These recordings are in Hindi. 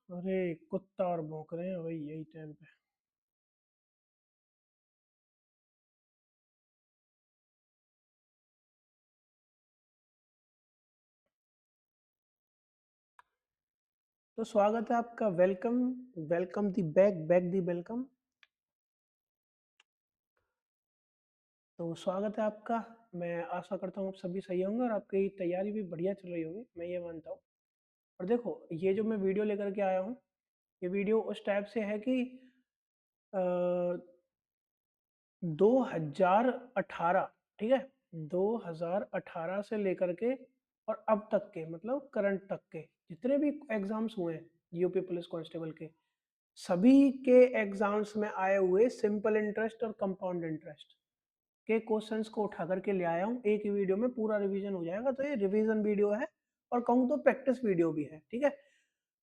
अरे कुत्ता और भौंक रहे हैं वही यही टाइम पे। तो स्वागत है आपका। Welcome. Welcome the back, back the welcome. तो स्वागत है आपका। मैं आशा करता हूँ आप सभी सही होंगे और आपकी तैयारी भी बढ़िया चल रही होगी, मैं ये मानता हूँ। और देखो, ये जो मैं वीडियो लेकर के आया हूँ, ये वीडियो उस टाइप से है कि 2018, ठीक है, 2018 से लेकर के और अब तक के, मतलब करंट तक के जितने भी एग्जाम्स हुए हैं यूपी पुलिस कांस्टेबल के, सभी के एग्जाम्स में आए हुए सिंपल इंटरेस्ट और कंपाउंड इंटरेस्ट के क्वेश्चंस को उठा करके ले आया हूँ। एक ही वीडियो में पूरा रिवीजन हो जाएगा, तो ये रिवीजन वीडियो है और कहूँ तो प्रैक्टिस वीडियो भी है, ठीक है।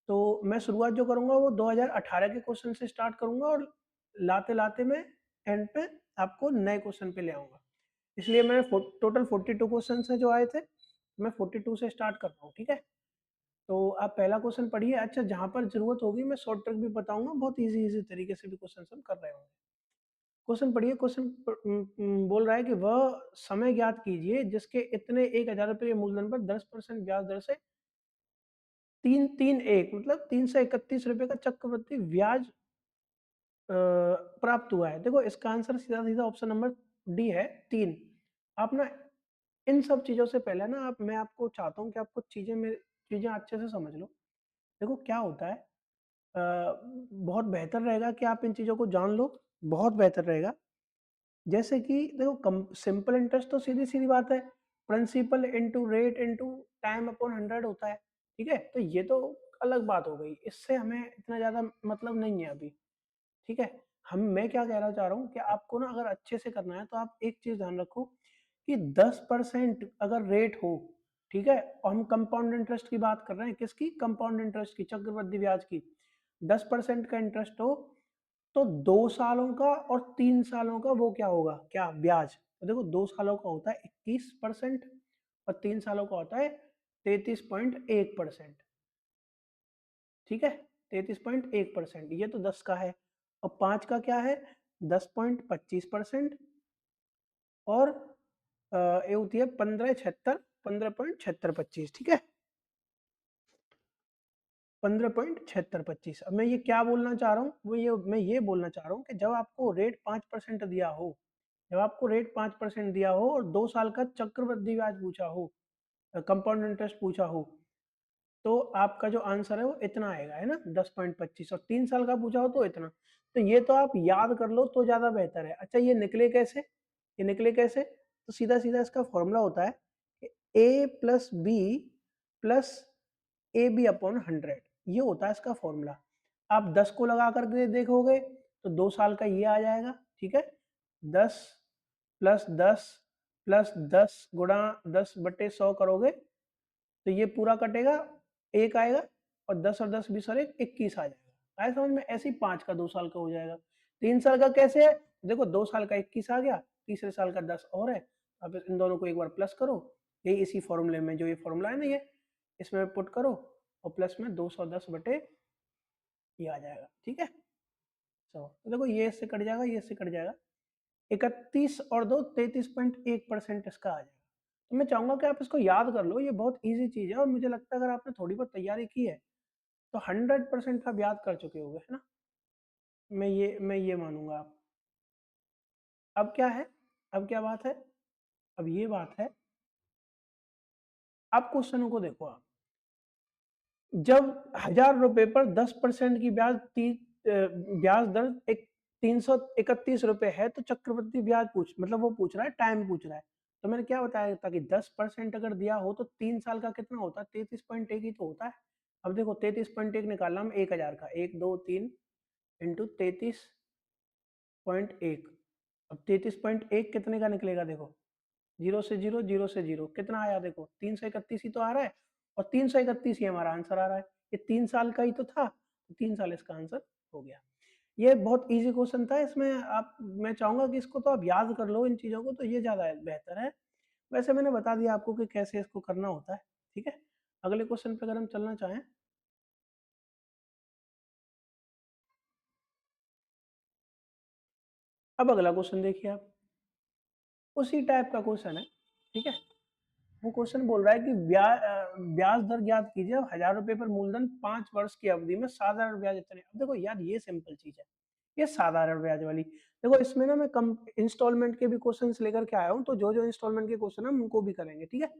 तो मैं शुरुआत जो करूंगा वो 2018 के क्वेश्चन से स्टार्ट करूंगा और लाते लाते मैं एंड पे आपको नए क्वेश्चन पे ले आऊंगा। इसलिए मैं टोटल 42 क्वेश्चन है जो आए थे, मैं 42 से स्टार्ट कर रहा हूँ, ठीक है। तो आप पहला क्वेश्चन पढ़िए। अच्छा, जहां पर जरूरत होगी मैं शॉर्ट ट्रिक भी बताऊंगा, बहुत इजी इजी तरीके से भी क्वेश्चन हम कर रहे होंगे। क्वेश्चन पढ़िए। क्वेश्चन बोल रहा है कि वह समय ज्ञात कीजिए जिसके इतने 1,000 रुपये मूलधन पर 10% ब्याज दर से 331, मतलब 331 रुपये का चक्रवृद्धि ब्याज प्राप्त हुआ है। देखो, इसका आंसर सीधा सीधा ऑप्शन नंबर डी है, 3। आप ना इन सब चीजों से पहले ना, आप मैं आपको चाहता हूँ कि आपको चीजें अच्छे से समझ लो। देखो क्या होता है, बहुत बेहतर रहेगा कि आप इन चीजों को जान लो, बहुत बेहतर रहेगा। जैसे कि देखो, कम सिंपल इंटरेस्ट तो सीधी सीधी बात है, principal into rate into time upon 100 होता है, ठीक है। तो ये तो अलग बात हो गई, इससे हमें इतना ज्यादा मतलब नहीं है अभी, ठीक है। मैं क्या कहना चाह रहा हूँ कि आपको ना अगर अच्छे से करना है तो आप एक चीज ध्यान रखो कि 10% अगर रेट हो, ठीक है, और हम कंपाउंड इंटरेस्ट की बात कर रहे हैं, किसकी? कंपाउंड इंटरेस्ट की, चक्रवृद्धि ब्याज की। 10% का इंटरेस्ट हो तो 2 सालों का और 3 सालों का वो क्या होगा, क्या ब्याज? तो देखो, 2 सालों का होता है 21% और 3 सालों का होता है 33.1%, ठीक है। 33.1%, ये तो 10 का है। और 5 का क्या है? 10.25%। और ये होती है 15.76, ठीक है। 15.7625। अब मैं ये क्या बोलना चाह रहा हूँ, मैं ये बोलना चाह रहा हूँ कि जब आपको रेट 5% दिया हो, जब आपको रेट 5% दिया हो और 2 साल का चक्रवृद्धि ब्याज पूछा हो, कंपाउंड इंटरेस्ट पूछा हो, तो आपका जो आंसर है वो इतना आएगा, है ना, 10.25। और 3 साल का पूछा हो तो इतना। तो ये तो आप याद कर लो तो ज्यादा बेहतर है। अच्छा, ये निकले कैसे? ये निकले कैसे? तो सीधा सीधा इसका फॉर्मूला होता है A plus B plus A B upon 100, ये होता है इसका फॉर्मूला। आप 10 को लगा करके देखोगे तो 2 साल का ये आ जाएगा, ठीक है। 10 + 10 + 10 गुणा 10/100 करोगे तो ये पूरा कटेगा, एक आएगा, और 10 और 10 20 और 1 21 आ जाएगा। आया समझ में? ऐसे ही 5 का 2 साल का हो जाएगा। 3 साल का कैसे है? देखो, 2 साल का 21 आ गया, तीसरे साल का 10 और है। अब इन दोनों को एक बार प्लस करो, यही इसी फॉर्मूले में, जो ये फॉर्मूला है ना, ये इसमें पुट करो और प्लस में 210 ये आ जाएगा, ठीक है। तो देखो, ये इससे कट जाएगा, ये इससे कट जाएगा। 31 और 2 33.1% इसका आ जाएगा। तो मैं चाहूंगा कि आप इसको याद कर लो, ये बहुत इजी चीज है और मुझे लगता है अगर आपने थोड़ी बहुत तैयारी की है तो 100% आप याद कर चुके होंगे, है ना। मैं ये मानूंगा। आप अब क्या है? अब क्या बात है? अब ये बात है, अब क्वेश्चनों को देखो आप। जब 1,000 रुपए पर 10% की ब्याज दर एक 331 रुपए है, तो चक्रवृद्धि ब्याज मतलब वो पूछ रहा है, टाइम पूछ रहा है। तो मैंने क्या बताया था कि 10% अगर दिया हो तो 3 साल का कितना होता है? 33.1 ही तो होता है। अब देखो, 33.1 निकालना हम 1,000 का, 1 2 3 इंटू 33.1। अब 33.1 कितने का निकलेगा? देखो, जीरो से जीरो, जीरो से जीरो, कितना आया? देखो, 331 ही तो आ रहा है, और 331 ही हमारा आंसर आ रहा है। ये 3 साल का ही तो था, तो 3 साल इसका आंसर हो गया। ये बहुत इजी क्वेश्चन था। इसमें आप, मैं चाहूंगा कि इसको तो आप याद कर लो इन चीजों को, तो ये ज्यादा बेहतर है। वैसे मैंने बता दिया आपको कि कैसे इसको करना होता है, ठीक है। अगले क्वेश्चन पे अगर हम चलना चाहें, अब अगला क्वेश्चन देखिए आप, उसी टाइप का क्वेश्चन है, ठीक है। वो क्वेश्चन बोल रहा है कि ब्याज दर ज्ञात कीजिए 1000 रुपए पर मूलधन 5 वर्ष की अवधि में साधारण ब्याज इतने। अब देखो यार ये सिंपल चीज है, ये साधारण ब्याज वाली। देखो इसमें ना मैं कम इंस्टॉलमेंट के भी क्वेश्चंस लेकर के आया हूँ, तो जो जो इंस्टॉलमेंट के क्वेश्चन है हम उनको भी करेंगे, ठीक है।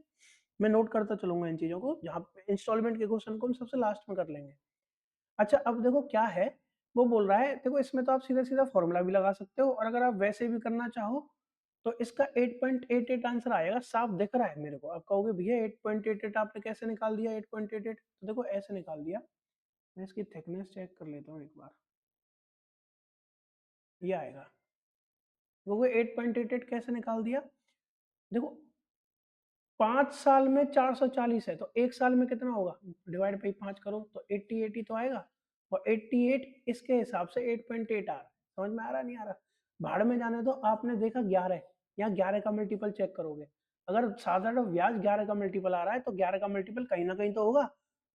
मैं नोट करता चलूंगा इन चीजों को, जहाँ इंस्टॉलमेंट के क्वेश्चन को हम सबसे लास्ट में कर लेंगे। अच्छा अब देखो क्या है, वो बोल रहा है, देखो इसमें तो आप सीधा सीधा फॉर्मूला भी लगा सकते हो, और अगर आप वैसे भी करना चाहो तो इसका 8.88 आंसर आएगा, साफ दिख रहा है मेरे को। आप कहोगे भैया 8.88 आपने कैसे निकाल दिया 8.88, तो देखो ऐसे निकाल दिया। मैं इसकी थिकनेस चेक कर लेता हूँ एक बार, ये आएगा। वो 8.88 कैसे निकाल दिया, देखो 5 साल में 440 है, तो एक साल में कितना होगा, डिवाइड बाई 5 करो तो 80 तो आएगा। और 88 इसके हिसाब से 8.8 आ रहा है। समझ में आ रहा नहीं आ रहा, भाड़ में जाने दो। आपने देखा 11, यहाँ 11 का मल्टीपल चेक करोगे, अगर साधारण ब्याज 11 का मल्टीपल आ रहा है तो 11 का मल्टीपल कहीं ना कहीं तो होगा,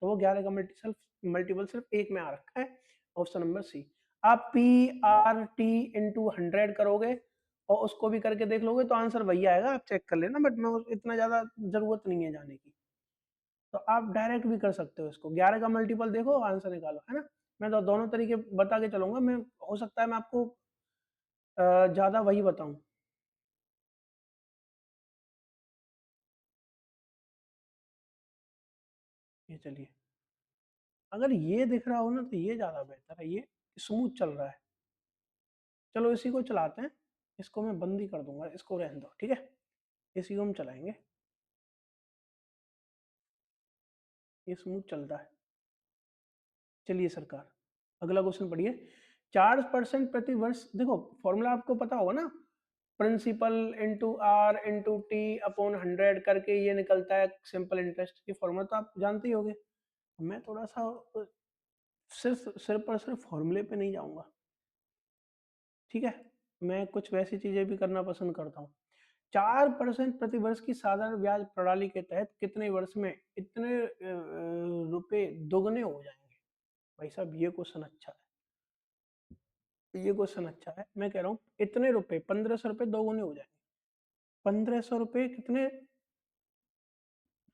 तो वो 11 का मल्टीपल सिर्फ एक में आ रखा है, ऑप्शन नंबर सी। आप PRT × 100 करोगे और उसको भी करके देख लोगे तो आंसर वही आएगा, आप चेक कर लेना, बट मैं इतना ज्यादा जरूरत नहीं है जाने की। तो आप डायरेक्ट भी कर सकते हो इसको, 11 का मल्टीपल देखो आंसर निकालो, है ना। मैं तो दोनों तरीके बता के चलूंगा, मैं हो सकता है मैं आपको ज्यादा वही बताऊं। ये चलिए, अगर ये दिख रहा हो ना तो ये ज्यादा बेहतर है, ये स्मूथ चल रहा है। चलो इसी को चलाते हैं, इसको मैं बंद ही कर दूंगा, इसको रहने दो, ठीक है। इसी को हम चलाएंगे, ये स्मूथ चलता है। चलिए सरकार, अगला क्वेश्चन पढ़िए। 4% प्रति वर्ष, देखो फॉर्मूला आपको पता होगा ना, principal into R into T upon 100 करके ये निकलता है सिंपल इंटरेस्ट की फॉर्मूला, तो आप जानते ही होंगे। मैं थोड़ा सा सिर्फ फॉर्मूले पे नहीं जाऊंगा, ठीक है। मैं कुछ वैसी चीजें भी करना पसंद करता हूँ। 4% प्रति वर्ष की साधारण ब्याज प्रणाली के तहत कितने वर्ष में इतने रुपए दोगुने हो जाएंगे। भाई साहब ये क्वेश्चन अच्छा है, ये क्वेश्चन अच्छा है। मैं कह रहा हूँ इतने रुपए 1500 रुपए दोगुने हो जाएंगे। 1500 रुपए कितने,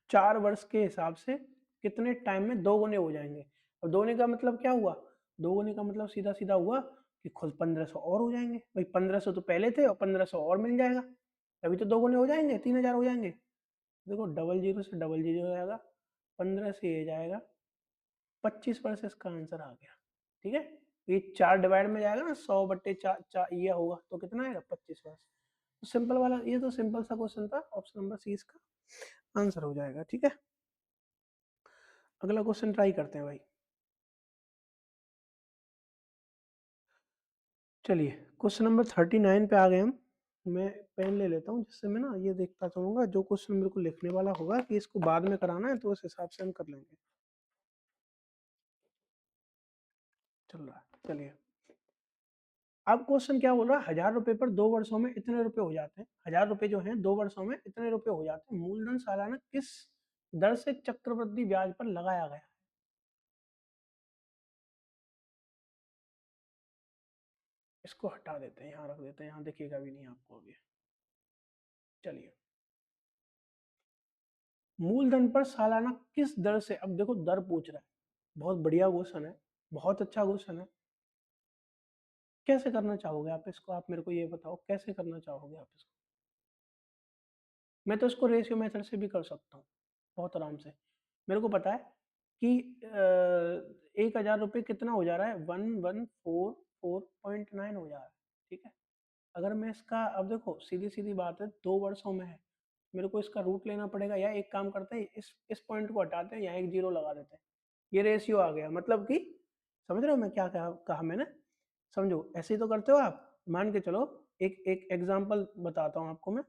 4 वर्ष के हिसाब से कितने टाइम में दोगुने हो जाएंगे। और दोगुने का मतलब क्या हुआ, दोगुने का मतलब सीधा सीधा हुआ कि खुद 1500 और हो जाएंगे। भाई 1500 तो पहले थे और 1500 और मिल जाएगा, तभी तो दोगुने हो जाएंगे, 3000 हो जाएंगे। देखो डबल जीरो से डबल जीरो हो जाएगा, 15 से ये जाएगा 25% इसका आंसर आ गया, ठीक है। ये 4 डिवाइड में जाएगा ना, 100/4 ये होगा तो कितना आएगा 25%। तो सिंपल वाला, ये तो सिंपल सा क्वेश्चन था, ऑप्शन नंबर सी इसका आंसर हो जाएगा, ठीक है। अगला क्वेश्चन ट्राई करते हैं भाई। चलिए क्वेश्चन नंबर 39 पे आ गए हम। मैं पेन ले लेता हूँ जिससे मैं ना ये देखता चलूंगा, जो क्वेश्चन मेरे को लिखने वाला होगा कि इसको बाद में कराना है तो उस हिसाब से हम कर लेंगे। चल रहा है, चलिए। अब क्वेश्चन क्या बोल रहा है, 1000 रुपए पर 2 वर्षों में इतने रुपए हो जाते हैं। 1000 रुपए जो है 2 वर्षों में इतने रुपए हो जाते हैं, मूलधन सालाना किस दर से चक्रवृद्धि ब्याज पर लगाया गया। इसको हटा देते हैं, यहाँ रख देते हैं, यहाँ दिखेगा भी नहीं आपको अभी। चलिए, मूलधन पर सालाना किस दर से, अब देखो दर पूछ रहा है, बहुत बढ़िया क्वेश्चन है, बहुत अच्छा क्वेश्चन है। कैसे करना चाहोगे आप इसको, आप मेरे को ये बताओ कैसे करना चाहोगे आप इसको। मैं तो इसको रेशियो मेथड से भी कर सकता हूँ बहुत आराम से। मेरे को पता है कि 1000 रुपये कितना हो जा रहा है, 1144.9 हो जा रहा है, ठीक है। अगर मैं इसका, अब देखो सीधी सीधी बात है, 2 वर्षों में है, मेरे को इसका रूट लेना पड़ेगा, या एक काम करते हैं, इस पॉइंट को हटाते हैं, यहाँ एक जीरो लगा देते हैं। ये रेशियो आ गया, मतलब कि समझ रहे हो मैं क्या कहा मैंने, समझो ऐसे ही तो करते हो आप। मान के चलो, एक एक एग्जांपल बताता हूँ आपको मैं।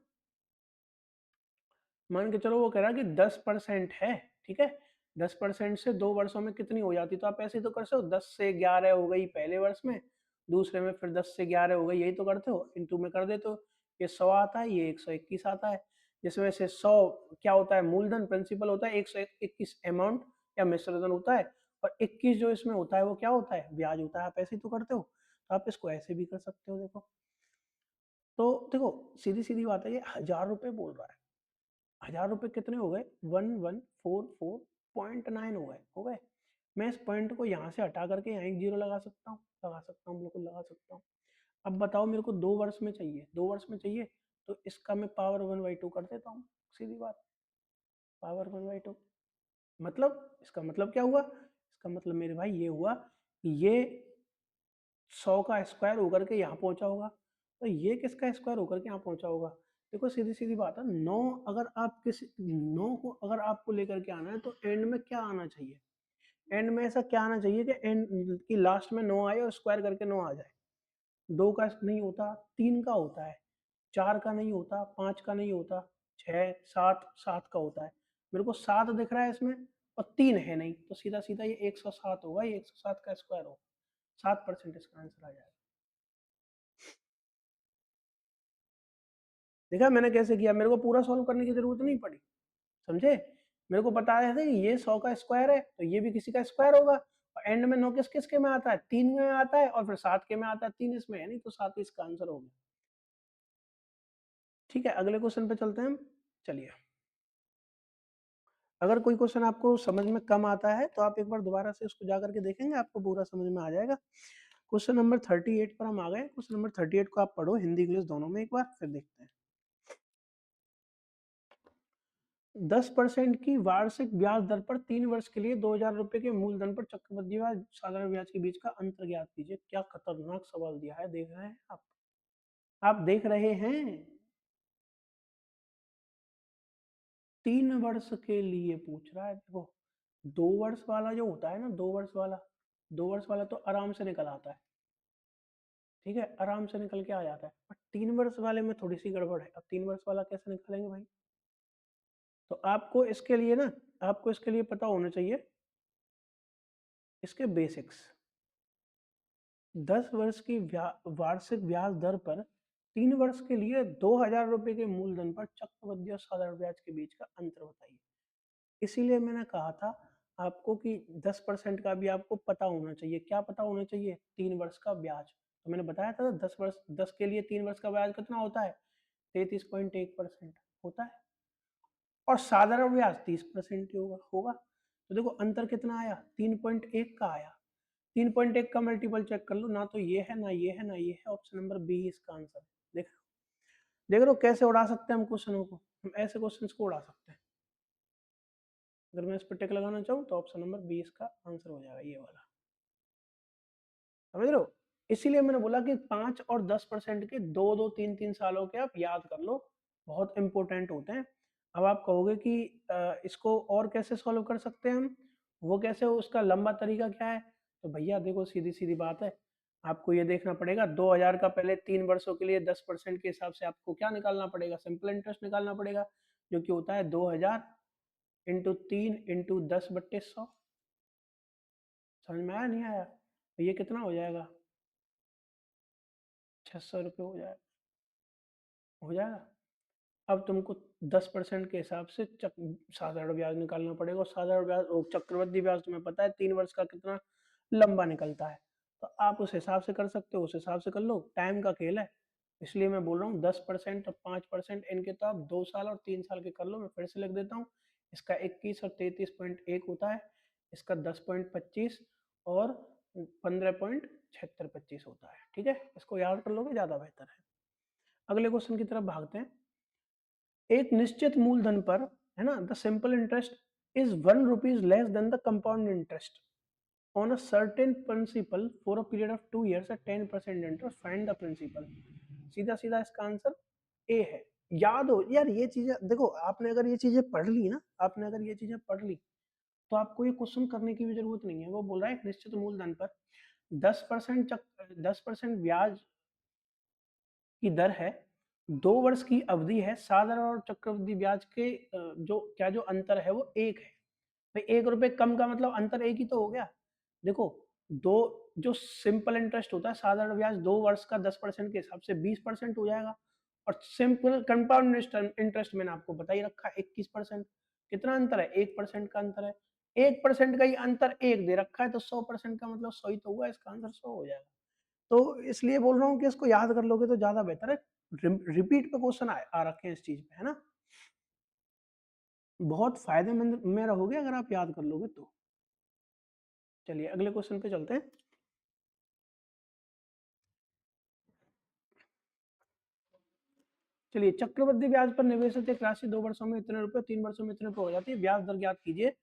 मान के चलो वो कह रहा है कि 10% है, ठीक है। 10% से 2 वर्षों में कितनी हो जाती, तो आप ऐसे ही तो कर सकते हो, 10 से 11 हो गई पहले वर्ष में, दूसरे में फिर 10 से 11 हो गई, यही तो करते हो, इंटू में कर देते हो। ये 100 आता है, ये 121 आता है, जिसमें से 100 क्या होता है, मूलधन प्रिंसिपल होता है, 121 अमाउंट या मिश्रधन होता है, और 21 जो इसमें होता है वो क्या होता है, ब्याज होता है। आप ऐसे ही तो करते हो, तो आप इसको ऐसे भी कर सकते हो, देखो तो देखो सीधी-सीधी बात है, ये ₹1000 बोल रहा है। ₹1000 कितने हो गए? 1144.9 हो गए। मैं इस पॉइंट को यहाँ से हटा करके यहाँ एक ज़ीरो लगा सकता हूँ, बिल्कुल लगा सकता हूँ। अब बताओ मेरे को 2 वर्ष में चाहिए, 2 वर्ष में चाहिए, तो इसका मैं पावर 1/2 कर देता हूँ, सीधी बात, पावर 1/2। मतलब इसका मतलब क्या हुआ? इसका मतलब मेरे भाई ये हुआ कि ये 100 का स्क्वायर होकर के यहाँ पहुँचा होगा, तो ये किसका स्क्वायर होकर के यहाँ पहुँचा होगा? देखो सीधी-सीधी बात है, 9 अगर आप किसी 9 को अगर आपको लेकर के आना है तो एंड में क्या आना चाहिए? एंड में ऐसा क्या आना चाहिए कि एंड कि लास्ट में 9 आए और स्क्वायर करके 9 आ जाए। 2 का नहीं होता, 3 का होता है, 4 का नहीं होता, 5 का नहीं होता, 6, 7, 7 का होता है। मेरे को 7 दिख रहा है इसमें और 3 है नहीं, तो सीधा-सीधा ये 107 होगा, ये 107 का स्क्वायर होगा। 7% इसका आंसर आ जाएगा। देखा मैंने कैसे किया? मेरे को पूरा सॉल्व करने की ज़रूरत नहीं पड़ी, समझे? मेरे को बताया था कि ये 100 का स्क्वायर है, तो ये भी किसी का स्क्वायर होगा और एंड में 9 किस-किस के में आता है? 3 में आता है और फिर 7 के में आता है, 3 इसमें है नहीं, तो 7 इसका आंसर हो गया। ठीक है, अगले क्वेश्चन पे चलते हैं हम। चलिए, अगर कोई क्वेश्चन आपको समझ में कम आता है, तो आप एक बार दोबारा से उसको जा करके देखेंगे, आपको पूरा समझ में आ जाएगा। क्वेश्चन नंबर 38 पर हम आ गए। क्वेश्चन नंबर 38 को आप पढ़ो हिंदी, इंग्लिश दोनों में एक बार, फिर देखते हैं। 10% की वार्षिक ब्याज दर पर 3 वर्ष के लिए 2000 रुपए के मूलधन पर चक्रवृद्धि ब्याज साधारण ब्याज के बीच का अंतर ज्ञात कीजिए। क्या खतरनाक सवाल दिया है, देख रहे हैं आप देख रहे हैं। 3 वर्ष के लिए पूछ रहा है, देखो 2 वर्ष वाला जो होता है ना, 2 वर्ष वाला तो आराम से निकल आता है, ठीक है, आराम से निकल के आ जाता है, पर 3 वर्ष वाले में थोड़ी सी गड़बड़ है। अब 3 वर्ष वाला कैसे निकालेंगे भाई? तो आपको इसके लिए पता होना चाहिए इसके बेसिक्स। 10 वर्ष की वार्षिक ब्याज दर पर 3 वर्ष के लिए 2000 रुपए के मूलधन पर चक्रवृद्धि और साधारण ब्याज के बीच का अंतर बताइए। इसीलिए मैंने कहा था आपको कि 10% का भी आपको पता होना चाहिए। क्या पता होना चाहिए? 3 वर्ष का ब्याज। तो मैंने बताया था 10 के लिए 3 वर्ष का ब्याज कितना होता है? 33.1% होता है और साधारण ब्याज 30% ही होगा। तो देखो अंतर कितना आया? 3.1 का आया। 3.1 का मल्टीपल चेक कर लो, ना तो ये है, ना ये है, ना ये है। ऑप्शन नंबर बी इसका आंसर है। देख रहे हो कैसे उड़ा सकते हैं हम क्वेश्चनों को? हम ऐसे क्वेश्चंस को उड़ा सकते हैं। अगर मैं इस पर टिक लगाना चाहूँ तो ऑप्शन नंबर बी इसका आंसर हो जाएगा, ये वाला। समझ रहे हो? इसीलिए मैंने बोला कि 5 और 10% के 2-2, 3-3 सालों के आप याद कर लो, बहुत इंपॉर्टेंट होते हैं। अब आप कहोगे कि इसको और कैसे सॉल्व कर सकते हैं हम? वो कैसे, उसका लंबा तरीका क्या है? तो भैया देखो सीधी-सीधी बात है, आपको ये देखना पड़ेगा 2000 का पहले 3 वर्षों के लिए 10% के हिसाब से आपको क्या निकालना पड़ेगा? सिंपल इंटरेस्ट निकालना पड़ेगा, जो कि होता है 2000 इंटू 3 इंटू 10/100। समझ में आया नहीं आया? तो ये कितना हो जाएगा? 600 रुपये हो जाएगा। अब तुमको 10% के हिसाब से साधारण ब्याज निकालना पड़ेगा और साधारण ब्याज और चक्रवृद्धि ब्याज तुम्हें पता है 3 वर्ष का कितना लंबा निकलता है। तो आप उस हिसाब से कर सकते हो, उस हिसाब से कर लो, टाइम का खेल है। इसलिए मैं बोल रहा हूँ 10% और 5% इनके तो आप 2 साल और 3 साल के कर लो। मैं फिर से लिख देता हूँ, इसका 21 और 33.1 होता है, इसका 10.25 और 15.7625 होता है। ठीक है, इसको याद कर लोगे ज्यादा बेहतर है। अगले क्वेश्चन की तरफ भागते हैं। एक निश्चित मूलधन पर, है ना, the simple interest is 1 rupees less than the compound interest on a certain principal for a period of 2 years at 10% interest, find the principal. सीधा सीधा इसका आंसर ए है। याद हो यार ये चीजें, देखो आपने अगर ये चीजें पढ़ ली ना, आपने अगर ये चीजें पढ़ ली तो आपको ये क्वेश्चन करने की भी जरूरत नहीं है। वो बोल रहा है एक निश्चित मूलधन पर 10% ब्याज की दर है, 2 वर्ष की अवधि है, साधारण और चक्रवृद्धि ब्याज के जो अंतर है वो 1 है। भाई 1 रुपए कम का मतलब अंतर 1 ही तो हो गया। देखो दो, जो सिंपल इंटरेस्ट होता है साधारण ब्याज 2 वर्ष का 10% के हिसाब से 20% हो जाएगा और सिंपल कंपाउंड इंटरेस्ट मैंने आपको बता ही रखा है 21%। कितना अंतर है? 1% का अंतर है। 1% का ही अंतर 1 दे रखा है, तो 100% का मतलब 100 ही तो हुआ, इसका आंसर 100 हो जाएगा। तो इसलिए बोल रहा हूँ कि इसको याद कर लोगे तो ज्यादा बेहतर है। रिपीट पे क्वेश्चन आ रखे हैं इस चीज पे, है ना। बहुत फायदेमंद में रहोगे अगर आप याद कर लोगे तो। चलिए अगले क्वेश्चन पे चलते हैं। चलिए, चक्रवृद्धि ब्याज पर निवेशित एक राशि 2 वर्षों में इतने रुपए, 3 वर्षों में इतने रुपए हो जाती है। ब्याज दर ज्ञात कीजिए।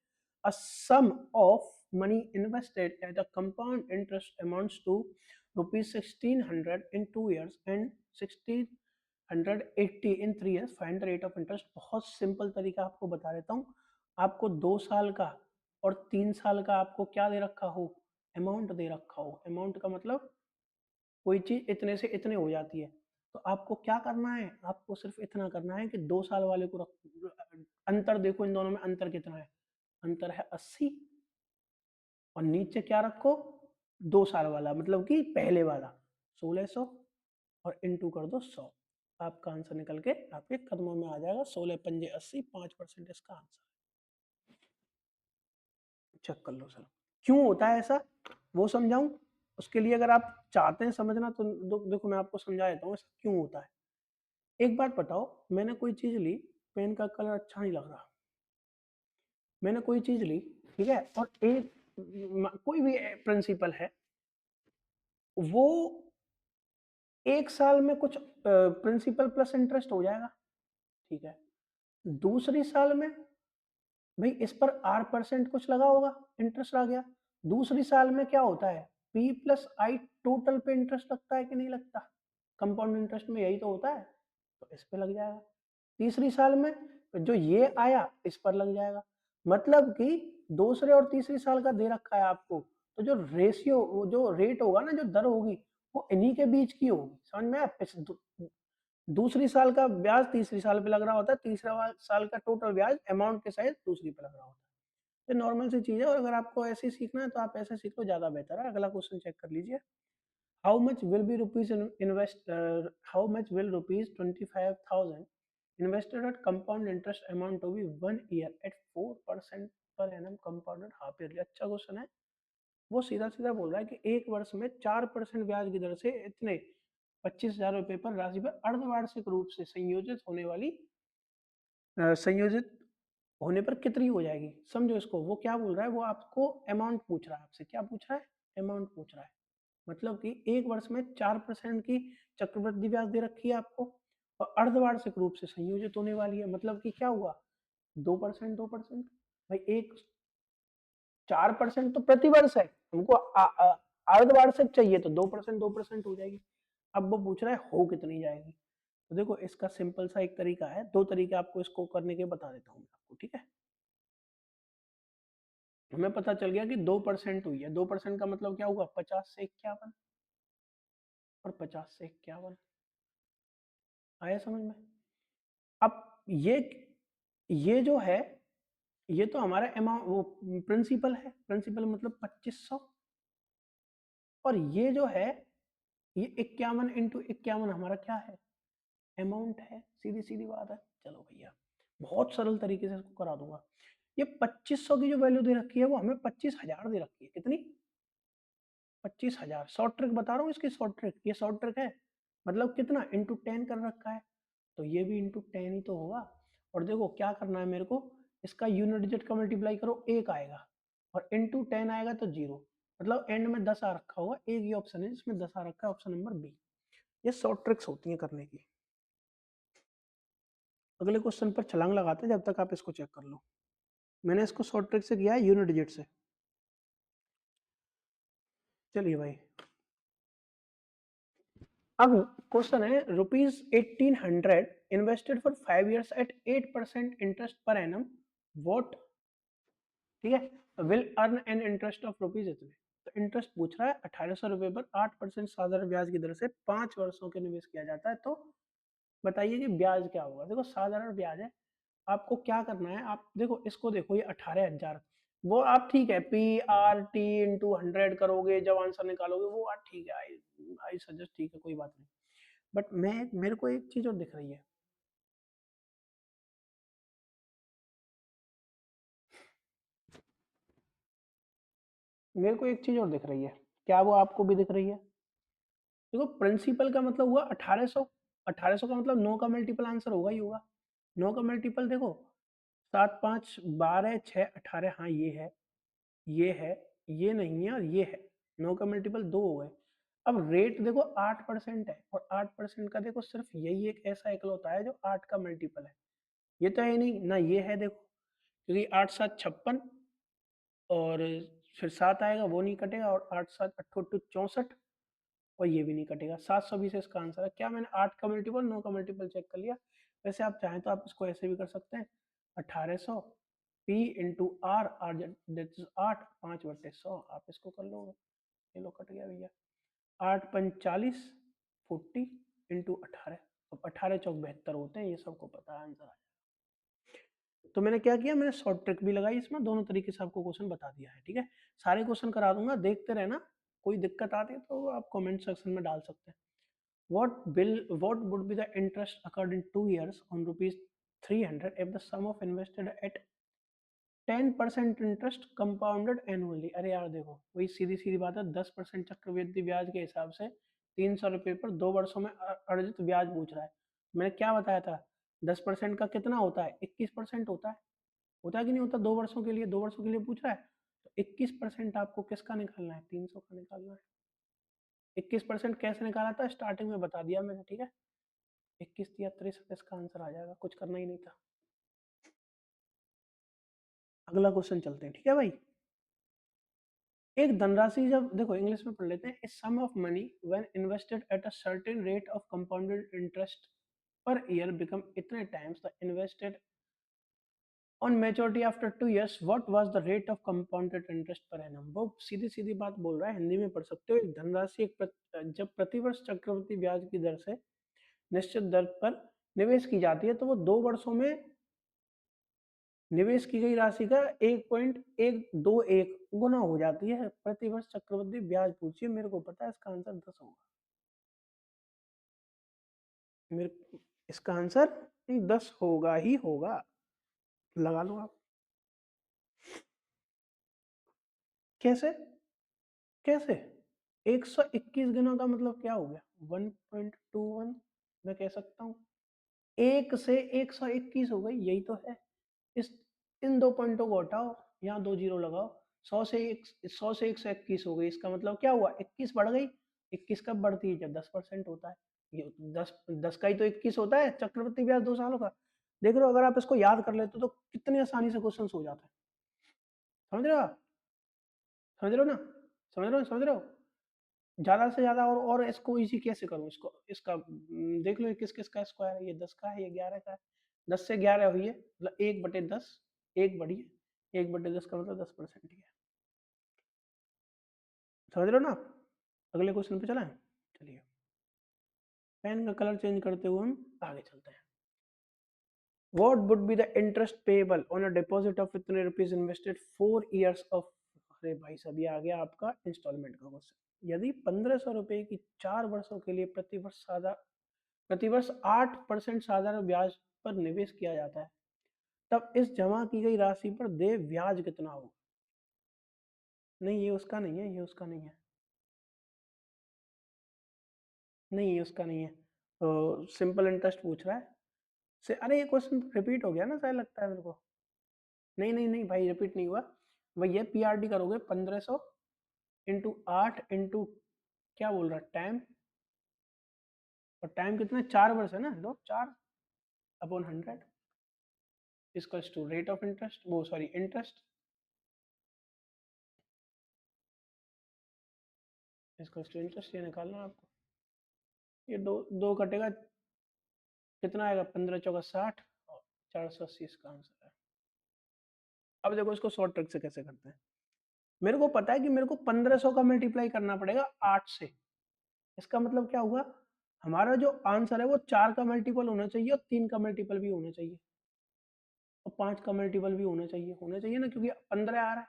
A sum of money invested at a compound interest amounts to ₹1600 in 2 years and 1680 in 3 years, find the rate of interest. बहुत सिंपल तरीका आपको बता देता हूँ। आपको 2 साल का और 3 साल का आपको क्या दे रखा हो, अमाउंट दे रखा हो। अमाउंट का मतलब कोई चीज इतने से इतने हो जाती है, तो आपको क्या करना है, आपको सिर्फ इतना करना है कि 2 साल वाले को रख, अंतर देखो इन दोनों में अंतर कितना है, अंतर है 80, और नीचे क्या रखो, 2 साल वाला मतलब कि पहले वाला 1600, और इंटू कर दो 100। आपका आंसर निकल के आपके कदमों में आ जाएगा। 16 पंजे 80, 5% इसका आंसर। चेक कर लो सर, क्यों होता है ऐसा वो समझाऊं। उसके लिए अगर आप चाहते हैं समझना तो देखो मैं आपको समझा देता हूँ ऐसा क्यों होता है। एक बात बताओ, मैंने कोई चीज ली, पेन का कलर अच्छा नहीं लग रहा, मैंने कोई चीज ली, ठीक है, और एक कोई भी प्रिंसिपल है, वो 1 साल में कुछ प्रिंसिपल प्लस इंटरेस्ट हो जाएगा, ठीक है। दूसरी साल में भाई इस पर R% कुछ लगा होगा, इंटरेस्ट आ गया। दूसरी साल में क्या होता है, P+I टोटल पे इंटरेस्ट लगता है कि नहीं लगता, कंपाउंड इंटरेस्ट में यही तो होता है, तो इस पे लग जाएगा। तीसरी साल में जो ये आया इस पर लग जाएगा। मतलब कि दूसरे और तीसरी साल का दे रखा है आपको, तो जो रेशियो, जो रेट होगा ना, जो दर होगी, वो इन्हीं के बीच की होगी। समझ में आया। दूसरी साल का ब्याज तीसरी साल पे लग रहा होता है, तीसरा साल का टोटल ब्याज अमाउंट के साथ दूसरी पे लग रहा होता है। ये नॉर्मल सी चीज है, और अगर आपको ऐसे सीखना है तो आप ऐसे सीख लो, ज्यादा बेहतर है। अगला क्वेश्चन चेक कर लीजिए। How much will be rupees invest, how much will ₹25,000 invested at compound interest amount to be 1 year at 4% per annum compounded half yearly। अच्छा क्वेश्चन है। वो सीधा सीधा बोल रहा है कि एक वर्ष में 4% ब्याज की दर से इतने 25,000 रुपए पर राशि पर अर्धवार्षिक रूप से संयोजित होने वाली, संयोजित होने पर कितनी हो जाएगी। समझो इसको, वो क्या बोल रहा है, वो आपको अमाउंट पूछ रहा है, आपसे क्या पूछ रहा है, अमाउंट पूछ रहा है। मतलब कि एक वर्ष में 4% की चक्रवृद्धि ब्याज दे रखी है आपको, और अर्धवार्षिक रूप से संयोजित होने वाली है। मतलब कि क्या हुआ, 2%, 2%। भाई एक 4% तो प्रति वर्ष है, हमको अर्धवार्षिक चाहिए, तो 2%, 2% हो जाएगी। अब वो पूछ रहा है हो कितनी जाएगी। तो देखो इसका सिंपल सा एक तरीका है, दो तरीके आपको इसको करने के बता देता हूँ मैं आपको, ठीक है। हमें पता चल गया कि 2% हुई है, 2% का मतलब क्या होगा, 50 से 51, और 50 से 51। आया समझ में। अब ये जो है, ये तो हमारा अमाउंट, वो प्रिंसिपल है, प्रिंसिपल मतलब 2500, और ये जो है, ये 51 इंटू 51 हमारा क्या है, अमाउंट है। सीधी सीधी बात है। चलो भैया, बहुत सरल तरीके से इसको करा दूंगा। ये 2500 की जो वैल्यू दे रखी है, वो हमें 25,000 दे रखी है। कितनी, 25,000। शॉर्ट ट्रिक बता रहा हूँ इसकी, शॉर्ट ट्रिक, ये शॉर्ट ट्रिक है। मतलब कितना, इंटू 10 कर रखा है, तो ये भी इंटू 10 ही तो होगा। और देखो क्या करना है मेरे को, इसका यूनिट डिजिट का मल्टीप्लाई करो, 1 आएगा, और इंटू 10 आएगा तो 0। मतलब एंड में 10 आ रखा होगा, एक ही ऑप्शन है जिसमें 10 आ रखा है, ऑप्शन नंबर बी। ये शॉर्ट ट्रिक्स होती हैं करने की। अगले क्वेश्चन पर छलांग लगाते हैं, जब तक आप इसको चेक कर लो। मैंने इसको शॉर्ट ट्रिक से किया है, यूनिट डिजिट से। चलिए भाई, अब क्वेश्चन है, ₹1800 invested for 5 years at 8% interest per annum, what, ठीक है, will earn an interest of rupees इतने। तो इंटरेस्ट पूछ रहा है 1800 रुपए पर 8% साधारण ब्याज की दर से 5 वर्षों के निवेश किया जाता है, तो बताइए कि ब्याज क्या होगा। देखो साधारण ब्याज है, आपको क्या करना है, आप देखो इसको, देखो ये 18,000, वो आप ठीक है PRT × 100 करोगे, जब आंसर निकालोगे वो बात ठीक है, आई आई सजेस्ट, ठीक है कोई बात नहीं। बट मैं, मेरे को एक चीज और दिख रही है, मेरे को एक चीज और दिख रही है, क्या वो आपको भी दिख रही है। देखो प्रिंसिपल का मतलब हुआ 1800, 1800 का मतलब 9 का मल्टीपल आंसर होगा ही होगा। 9 का मल्टीपल देखो, 7 5 12 6 18, हाँ ये है, ये है, ये नहीं है और ये है। 9 का मल्टीपल 2 हो गए। अब रेट देखो 8% है, और 8% का देखो सिर्फ यही एक ऐसा इकलौता है जो 8 का मल्टीपल है। ये तो है नहीं ना, ये है देखो, क्योंकि 8 7 56, और फिर 7 आएगा वो नहीं कटेगा, और 8 7 8 64, और ये भी नहीं कटेगा। 720 इसका आंसर है। क्या मैंने 8 का मल्टीपल 9 का मल्टीपल चेक कर लिया। वैसे आप चाहें तो आप इसको ऐसे भी कर सकते हैं, 1800 P into R, R that is 8, 5/100, आप इसको कर लोगे। ये लो कट गया भैया। 8 45 40 इंटू 18, अब 18 चौक 72 होते हैं, ये सबको पता है आंसर। तो मैंने क्या किया, मैंने शॉर्ट ट्रिक भी लगाई इसमें, दोनों तरीके से आपको क्वेश्चन बता दिया है। ठीक है, सारे क्वेश्चन करा दूंगा, देखते रहना। कोई दिक्कत आती है तो आप कमेंट सेक्शन में डाल सकते हैं। What would be the interest occurred in 2 years on rupees 300 if the sum of invested at 10% interest compounded annually? अरे यार देखो, वही सीधी सीधी बात है, 10% चक्रवृद्धि ब्याज के हिसाब से 300 रुपये पर 2 वर्षों में अर्जित ब्याज पूछ रहा है। मैंने क्या बताया था, 10% का कितना होता है, 21% होता है कि नहीं होता, 2 वर्षों के लिए, 2 वर्षों के लिए पूछ रहा है। तो 21% आपको किसका निकालना है, 300 का निकालना है। 21% कैसे निकाला था, स्टार्टिंग में बता दिया मैंने। ठीक है, 21 या 63 इसका आंसर आ जाएगा, कुछ करना ही नहीं था। अगला क्वेश्चन चलते हैं, ठीक है भाई। एक धनराशि, जब देखो इंग्लिश में पढ़ लेते हैं, sum of money when invested at a certain rate of compounded interest per year become इतने times the invested on maturity after 2 years, what was the rate of compounded interest per annum. वो सीधी सीधी बात बोल रहा है, हिंदी में पढ़ सकते हो। एक धनराशि जब प्रतिवर्ष चक्रवृद्धि ब्याज की दर से निश्चित दर पर निवेश की जाती है, तो वो 2 वर्षों में निवेश की गई राशि का 1.121 गुना हो जाती है। प्रतिवर्ष चक्रवृद्धि ब्याज पूछिए, मेरे को पता है इसका आंसर 10 होगा। मेरे इसका आंसर 10 होगा ही होगा, लगा लो आप। कैसे, कैसे 121 गुना का मतलब क्या हो गया, 1.21 मैं कह सकता हूँ। एक से 121 हो गई, यही तो है। इस इन दो पॉइंटों को हटाओ, यहाँ 2 जीरो लगाओ। 100 से 121 हो गई, इसका मतलब क्या हुआ, 21 बढ़ गई। 21 कब बढ़ती है, जब 10% होता है। ये 10 का ही तो 21 होता है, चक्रवृद्धि ब्याज 2 सालों का। देख रहे हो, अगर आप इसको याद कर लेते तो कितनी आसानी से क्वेश्चन हो जाते हैं। समझ रहे हो आप, समझ रहे हो ना, समझ रहे हो। ज्यादा से ज्यादा, और इसको इजी कैसे करूं, इसको इसका देख लो, ये किस किस का स्क्वायर है, ये 10 का है, ये 11 का है। 10 से 11 हुई है, मतलब 1/10, एक बढ़ी है, 1/10 का मतलब 10% ही है। समझ रहे हो ना आप। अगले क्वेश्चन पे चला है, चलिए। पेन का कलर चेंज करते हुए हम आगे चलते हैं। What would be the interest payable on a deposit of इतने रुपीज invested 4 years of, अरे भाई साहब ये आ गया आपका इंस्टॉलमेंट का क्वेश्चन। यदि 1500 रुपए की 4 वर्षों के लिए प्रतिवर्ष 8% साधारण ब्याज पर निवेश किया जाता है, तब इस जमा की गई राशि पर देय ब्याज कितना होगा। नहीं ये उसका नहीं है, ये उसका नहीं है, नहीं ये उसका नहीं है। तो सिंपल इंटरेस्ट पूछ रहा है से, अरे ये क्वेश्चन रिपीट हो गया ना शायद, लगता है मेरे को। नहीं नहीं नहीं भाई, रिपीट नहीं हुआ। भाई ये पीआरडी करोगे, 1500 इंटू 8 इंटू, क्या बोल रहा है, टाइम। और टाइम कितना, 4 वर्ष है ना, लो 4/100 इसका टू रेट ऑफ इंटरेस्ट, वो सॉरी इंटरेस्ट, इसका टू इंटरेस्ट, ये निकालना है आपको। ये दो दो कटेगा, कितना आएगा, 15 चौका 60, और 480 इसका आंसर है। अब देखो इसको शॉर्ट ट्रिक से कैसे करते हैं। मेरे को पता है कि मेरे को 1500 का मल्टीप्लाई करना पड़ेगा 8 से। इसका मतलब क्या हुआ, हमारा जो आंसर है वो 4 का मल्टीपल होना चाहिए, और 3 का मल्टीपल भी होना चाहिए, और 5 का मल्टीपल भी होना चाहिए ना, क्योंकि 15 आ रहा है।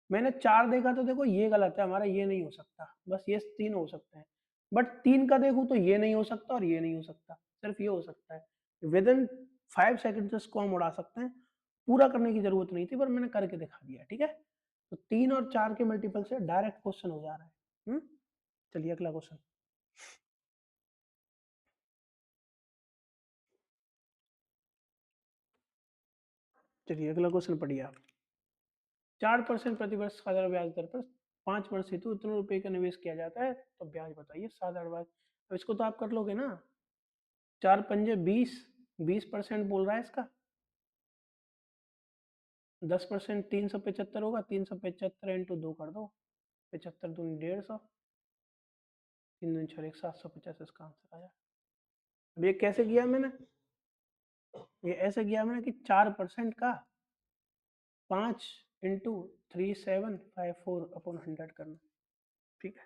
मैंने 4 देखा तो देखो ये गलत है हमारा, ये नहीं हो सकता, बस ये 3 हो सकते हैं। बट 3 का देखूं तो ये नहीं हो सकता और ये नहीं हो सकता, सिर्फ ये हो सकता है। विद इन 5 सेकेंड इसको हम उड़ा सकते हैं। पूरा करने की जरूरत नहीं थी, पर मैंने करके दिखा दिया। ठीक है, तो 3 और 4 के मल्टीपल से डायरेक्ट क्वेश्चन हो जा रहा है। चलिए अगला क्वेश्चन। चलिए अगला क्वेश्चन पढ़िए आप। 4% प्रतिवर्ष साधारण ब्याज दर पर 5 वर्ष हेतु उतने रुपए का निवेश किया जाता है, तो ब्याज बताइए साधारण ब्याज। अब इसको तो आप कर लोगे ना, 4 पंजे 20, 20% बोल रहा है इसका, 10% 375 होगा, 375 इंटू 2 कर दो, 75 दूनी 150, 3 दूनी 6 750 इसका आंसर आया। अब ये कैसे किया मैंने, ये ऐसे किया मैंने कि 4% का 5 इंटू 3754/100 करना, ठीक है।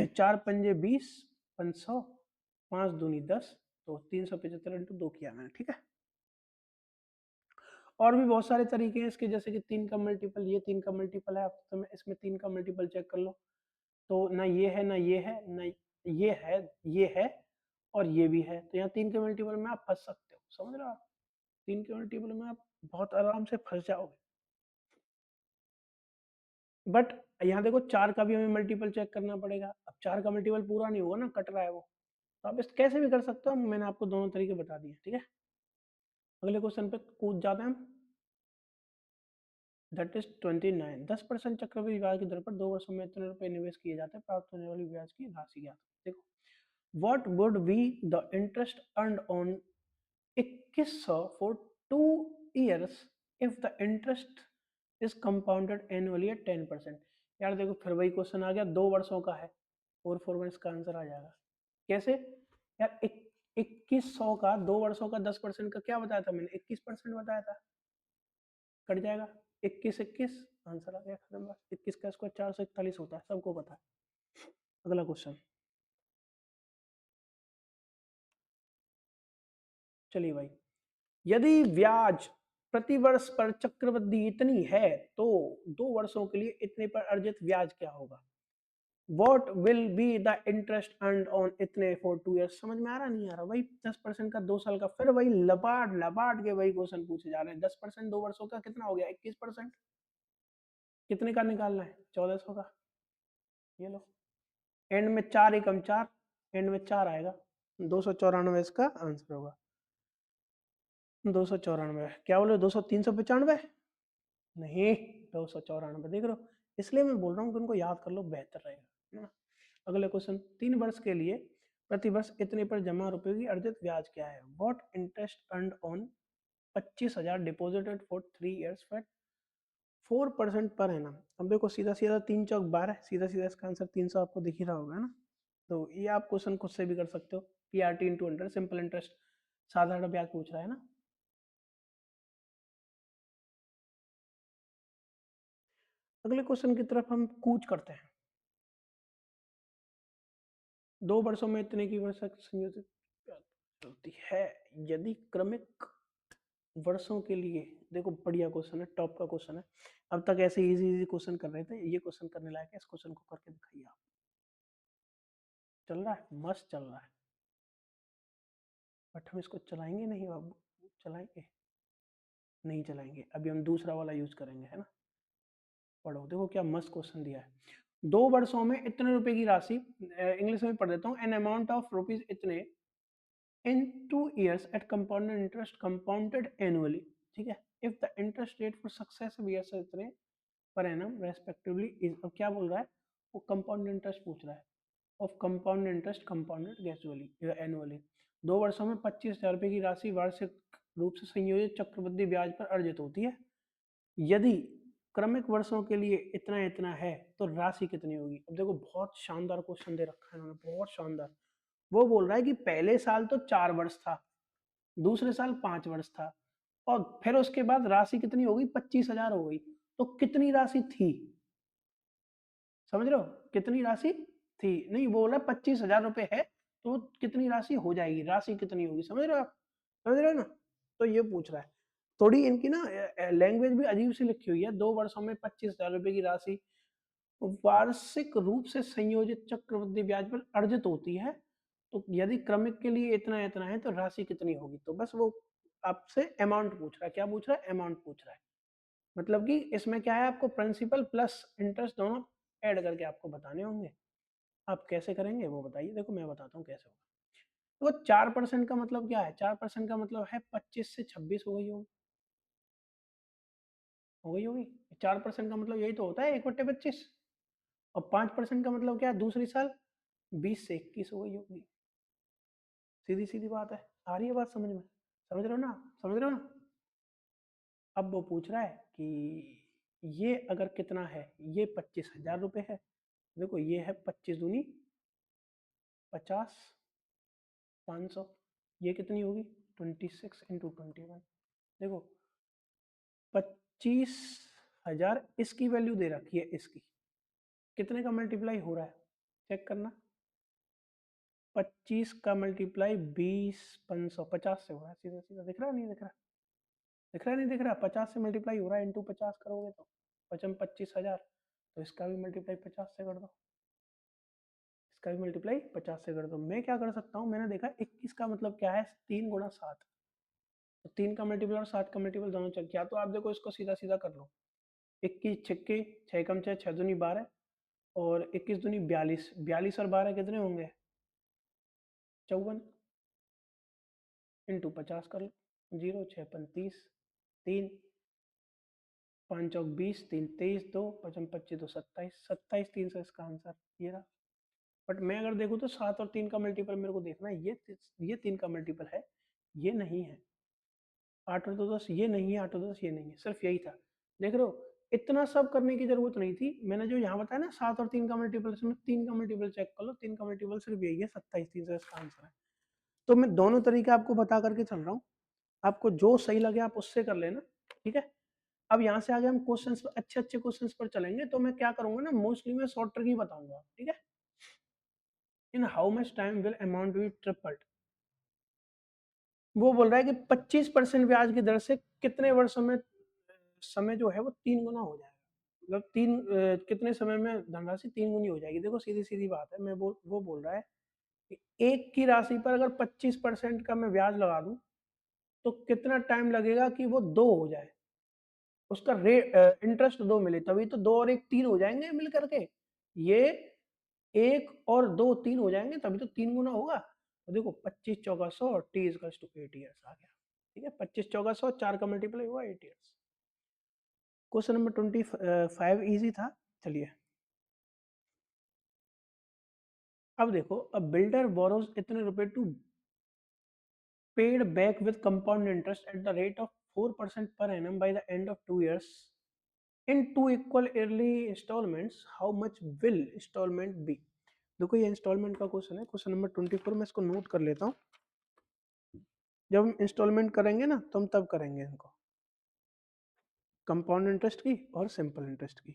4 पंजे 20, 500, 5 दूनी 10, तो 375 इंटू 2 किया मैंने, ठीक है। और भी बहुत सारे तरीके हैं इसके, जैसे कि 3 का मल्टीपल, ये 3 का मल्टीपल है, आप तो इसमें 3 का मल्टीपल चेक कर लो, तो ना ये है ना ये है ना ये है, ये है और ये भी है, तो यहाँ 3 के मल्टीपल में आप फंस सकते हो, समझ रहे हो आप, 3 के मल्टीपल में आप बहुत आराम से फंस जाओगे। बट यहाँ देखो 4 का भी हमें मल्टीपल चेक करना पड़ेगा, अब 4 का मल्टीपल पूरा नहीं होगा ना, कट रहा है वो, तो आप इस कैसे भी कर सकते हो, मैंने आपको दोनों तरीके बता दिए, ठीक है। अगले क्वेश्चन पे कूद जाते हैं हम। दैट इज 29, 10% चक्रवृद्धि ब्याज की दर पर 2 वर्षों में इतने रुपए निवेश किए जाते हैं, प्राप्त होने वाली ब्याज की राशि ज्ञात करो। देखो, what would be the interest earned on 2100 for 2 years if the interest is compounded annually at 10%। यार देखो फिर वही क्वेश्चन आ गया, 2 वर्षों का है, 4 में इसका आंसर आ जाएगा। कैसे यार, 2100 का 2 वर्षों का 10% का क्या बताया था मैंने, 21% बताया था, कट जाएगा 21 21, आंसर आ गया, खत्म बात। 21 का स्क्वायर 441 होता है, सबको पता है। अगला क्वेश्चन, चलिए भाई, यदि ब्याज प्रतिवर्ष पर चक्रवृद्धि इतनी है तो 2 वर्षों के लिए इतने पर अर्जित ब्याज क्या होगा। What will be the interest earned on इतने फॉर 2 years। समझ में आ रहा नहीं आ रहा, वही 10% का 2 साल का, फिर वही लपाट लपाट के वही क्वेश्चन पूछे जा रहे हैं। 10% 2 वर्षों का कितना हो गया, 21%, कितने का निकालना है, 1400 का, ये लो, एंड में 4 एकम 4, एंड में 4 आएगा, 294 इसका आंसर होगा। 294, क्या बोले, 200, 395 नहीं, 294, देख रहे हो, इसलिए मैं बोल रहा हूँ कि उनको याद कर लो, बेहतर रहेगा, है ना। अगले क्वेश्चन, 3 वर्ष के लिए प्रतिवर्ष इतने पर जमा रुपए की अर्जित ब्याज क्या है। What interest earned on 25,000 deposited for 3 years for 4% पर है ना। अब देखो सीधा सीधा 3 चौक 12, सीधा सीधा इसका आंसर 300 आपको दिख ही रहा होगा ना। तो ये आप क्वेश्चन खुद से भी कर सकते हो, PRT इंटू 100 सिंपल इंटरेस्ट, साधारण ब्याज पूछ रहा है ना। अगले क्वेश्चन की तरफ हम कूच करते हैं। 2 वर्षों में इतने की वर्ष संयोजित होती है यदि क्रमिक वर्षों के लिए। देखो बढ़िया क्वेश्चन है, टॉप का क्वेश्चन है। अब तक ऐसे इजी इजी क्वेश्चन कर रहे थे, ये क्वेश्चन करने लायक है, इस क्वेश्चन को करके दिखाइए आप। चल रहा है, मस्त चल रहा है, बट हम इसको चलाएंगे नहीं बाबू, चलाएंगे नहीं, चलाएंगे अभी हम दूसरा वाला यूज करेंगे, है ना। पढ़ो, देखो क्या मस्त क्वेश्चन दिया है। 2 वर्षों में इतने रुपए की राशि, इंग्लिश में पढ़ देता हूँ, एन अमाउंट ऑफ रुपीज इतने इन 2 years at compounded interest compounded annually, ठीक है। If the interest rate for successive years इतने पर एनम रेस्पेक्टिवली इज, अब क्या बोल रहा है, वो कंपाउंड इंटरेस्ट पूछ रहा है, of compound interest compounded gradually annually. 2 वर्षों में 25,000 रुपए की राशि वार्षिक रूप से संयोजित चक्रवृद्धि ब्याज पर अर्जित होती है यदि क्रमिक वर्षों के लिए इतना इतना है तो राशि कितनी होगी। अब देखो बहुत शानदार क्वेश्चन दे रखा है इन्होंने, बहुत शानदार। वो बोल रहा है कि पहले साल तो 4 वर्ष था, दूसरे साल 5 वर्ष था, और फिर उसके बाद राशि कितनी हो गई, 25,000 हो गई, तो कितनी राशि थी, समझ रहे हो, कितनी राशि थी, नहीं बोल रहा 25,000 रुपए है तो कितनी राशि हो जाएगी, राशि कितनी होगी, समझ रहे हो आप, समझ रहे हो ना। तो ये पूछ रहा है, थोड़ी इनकी ना लैंग्वेज भी अजीब सी लिखी हुई है। 2 वर्षों में 25,000 रुपए की राशि वार्षिक रूप से संयोजित चक्रवृद्धि ब्याज पर अर्जित होती है, तो यदि क्रमिक के लिए इतना इतना है तो राशि कितनी होगी। तो बस वो आपसे अमाउंट पूछ रहा है, क्या पूछ रहा है, अमाउंट पूछ रहा है। मतलब कि इसमें क्या है, आपको प्रिंसिपल प्लस इंटरेस्ट दोनों ऐड करके आपको बताने होंगे। आप कैसे करेंगे वो बताइए, देखो मैं बताता हूँ कैसे होगा। तो 4% का मतलब क्या है? 4% का मतलब है 25 से 26 हो गई होगी, हो गई होगी। 4% का मतलब यही तो होता है 1/25। और 5% का मतलब क्या है? दूसरी साल 20 से 21 हो गई होगी। सीधी सीधी बात है। आ रही है बात समझ में? समझ रहे हो ना? समझ रहे हो ना? अब वो पूछ रहा है कि ये अगर कितना है, ये 25,000 रुपये है। देखो ये है 25 दूनी 50, 500। ये कितनी होगी? 26 × 21। देखो 25,000 इसकी वैल्यू दे रखी है, इसकी कितने का मल्टीप्लाई हो रहा है चेक करना। 25 का मल्टीप्लाई 20, 500, 50 से हो रहा है। सीधा सीधा दिख रहा है नहीं दिख रहा? दिख रहा है नहीं दिख रहा? 50 से मल्टीप्लाई हो रहा है, इंटू 50 करोगे तो 25,000। तो इसका भी मल्टीप्लाई 50 से कर दो, इसका भी मल्टीप्लाई 50 से कर दो। मैं क्या कर सकता हूँ, मैंने देखा 21 का मतलब क्या है, 3 × 7। तो 3 का मल्टीपल और 7 का मल्टीपल दोनों चेक किया। तो आप देखो इसको सीधा सीधा कर लो। 21 छक्के, 6 कम 6, 6 दूनी 12, और 21 दूनी 42। 42 और 12 कितने होंगे? 54। इंटू 50 कर लो। 0 6 35, 3 5 चौक 20, 3 23, 2 5 25 2 27, 27 300 इसका आंसर ये रहा। बट मैं अगर देखूँ तो 7 और 3 का मल्टीपल मेरे को देखना है, ये 3 का मल्टीपल है, ये नहीं है। 8 और 2 10 ये नहीं है, 8 और 2 10 ये नहीं है, सिर्फ यही था। देख रहे हो, इतना सब करने की जरूरत नहीं थी। मैंने जो यहाँ बताया ना 7 और 3 का मल्टीपल, इसमें 3 का मल्टीपल चेक कर लो। 3 का मल्टीपल सिर्फ यही है, 27 300 इसका आंसर है। तो मैं दोनों तरीके आपको बता करके चल रहा हूँ, आपको जो सही लगे आप उससे कर लेना, ठीक है। अब यहाँ से आगे हम क्वेश्चंस, अच्छे अच्छे क्वेश्चंस पर चलेंगे। तो मैं क्या करूंगा ना, मोस्टली मैं शॉर्ट ट्रिक ही बताऊंगा, ठीक है। In how much time will amount be tripled. वो बोल रहा है कि 25% ब्याज की दर से कितने वर्षों में समय जो है वो 3 गुना हो जाएगा। मतलब कितने समय में धनराशि 3 गुनी हो जाएगी। देखो सीधी सीधी बात है, वो बोल रहा है कि एक की राशि पर अगर 25% का मैं ब्याज लगा दूं तो कितना टाइम लगेगा कि वो 2 हो जाए, उसका रेट इंटरेस्ट 2 मिले, तभी तो 2 और 1 3 हो जाएंगे मिल करके। ये 1 और 2 3 हो जाएंगे तभी तो 3 गुना होगा। तो देखो 25 चौका 100 और टी इज टू 8 ईयर्स आ गया, ठीक है। 25 चौका 100, 4 का मल्टीप्लाई हुआ 8 ईयर्स। क्वेश्चन नंबर 25 इजी था। चलिए अब देखो, अ बिल्डर बोरोज इतने रुपए to paid back with compound interest at the rate of 4% per annum by the end of 2 years in 2 equal yearly installments, how much will installment be? देखो ये इंस्टॉलमेंट का क्वेश्चन है, क्वेश्चन नंबर 24। मैं इसको नोट कर लेता हूँ। जब हम इंस्टॉलमेंट करेंगे ना तो हम तब करेंगे इनको, कंपाउंड इंटरेस्ट की और सिंपल इंटरेस्ट की,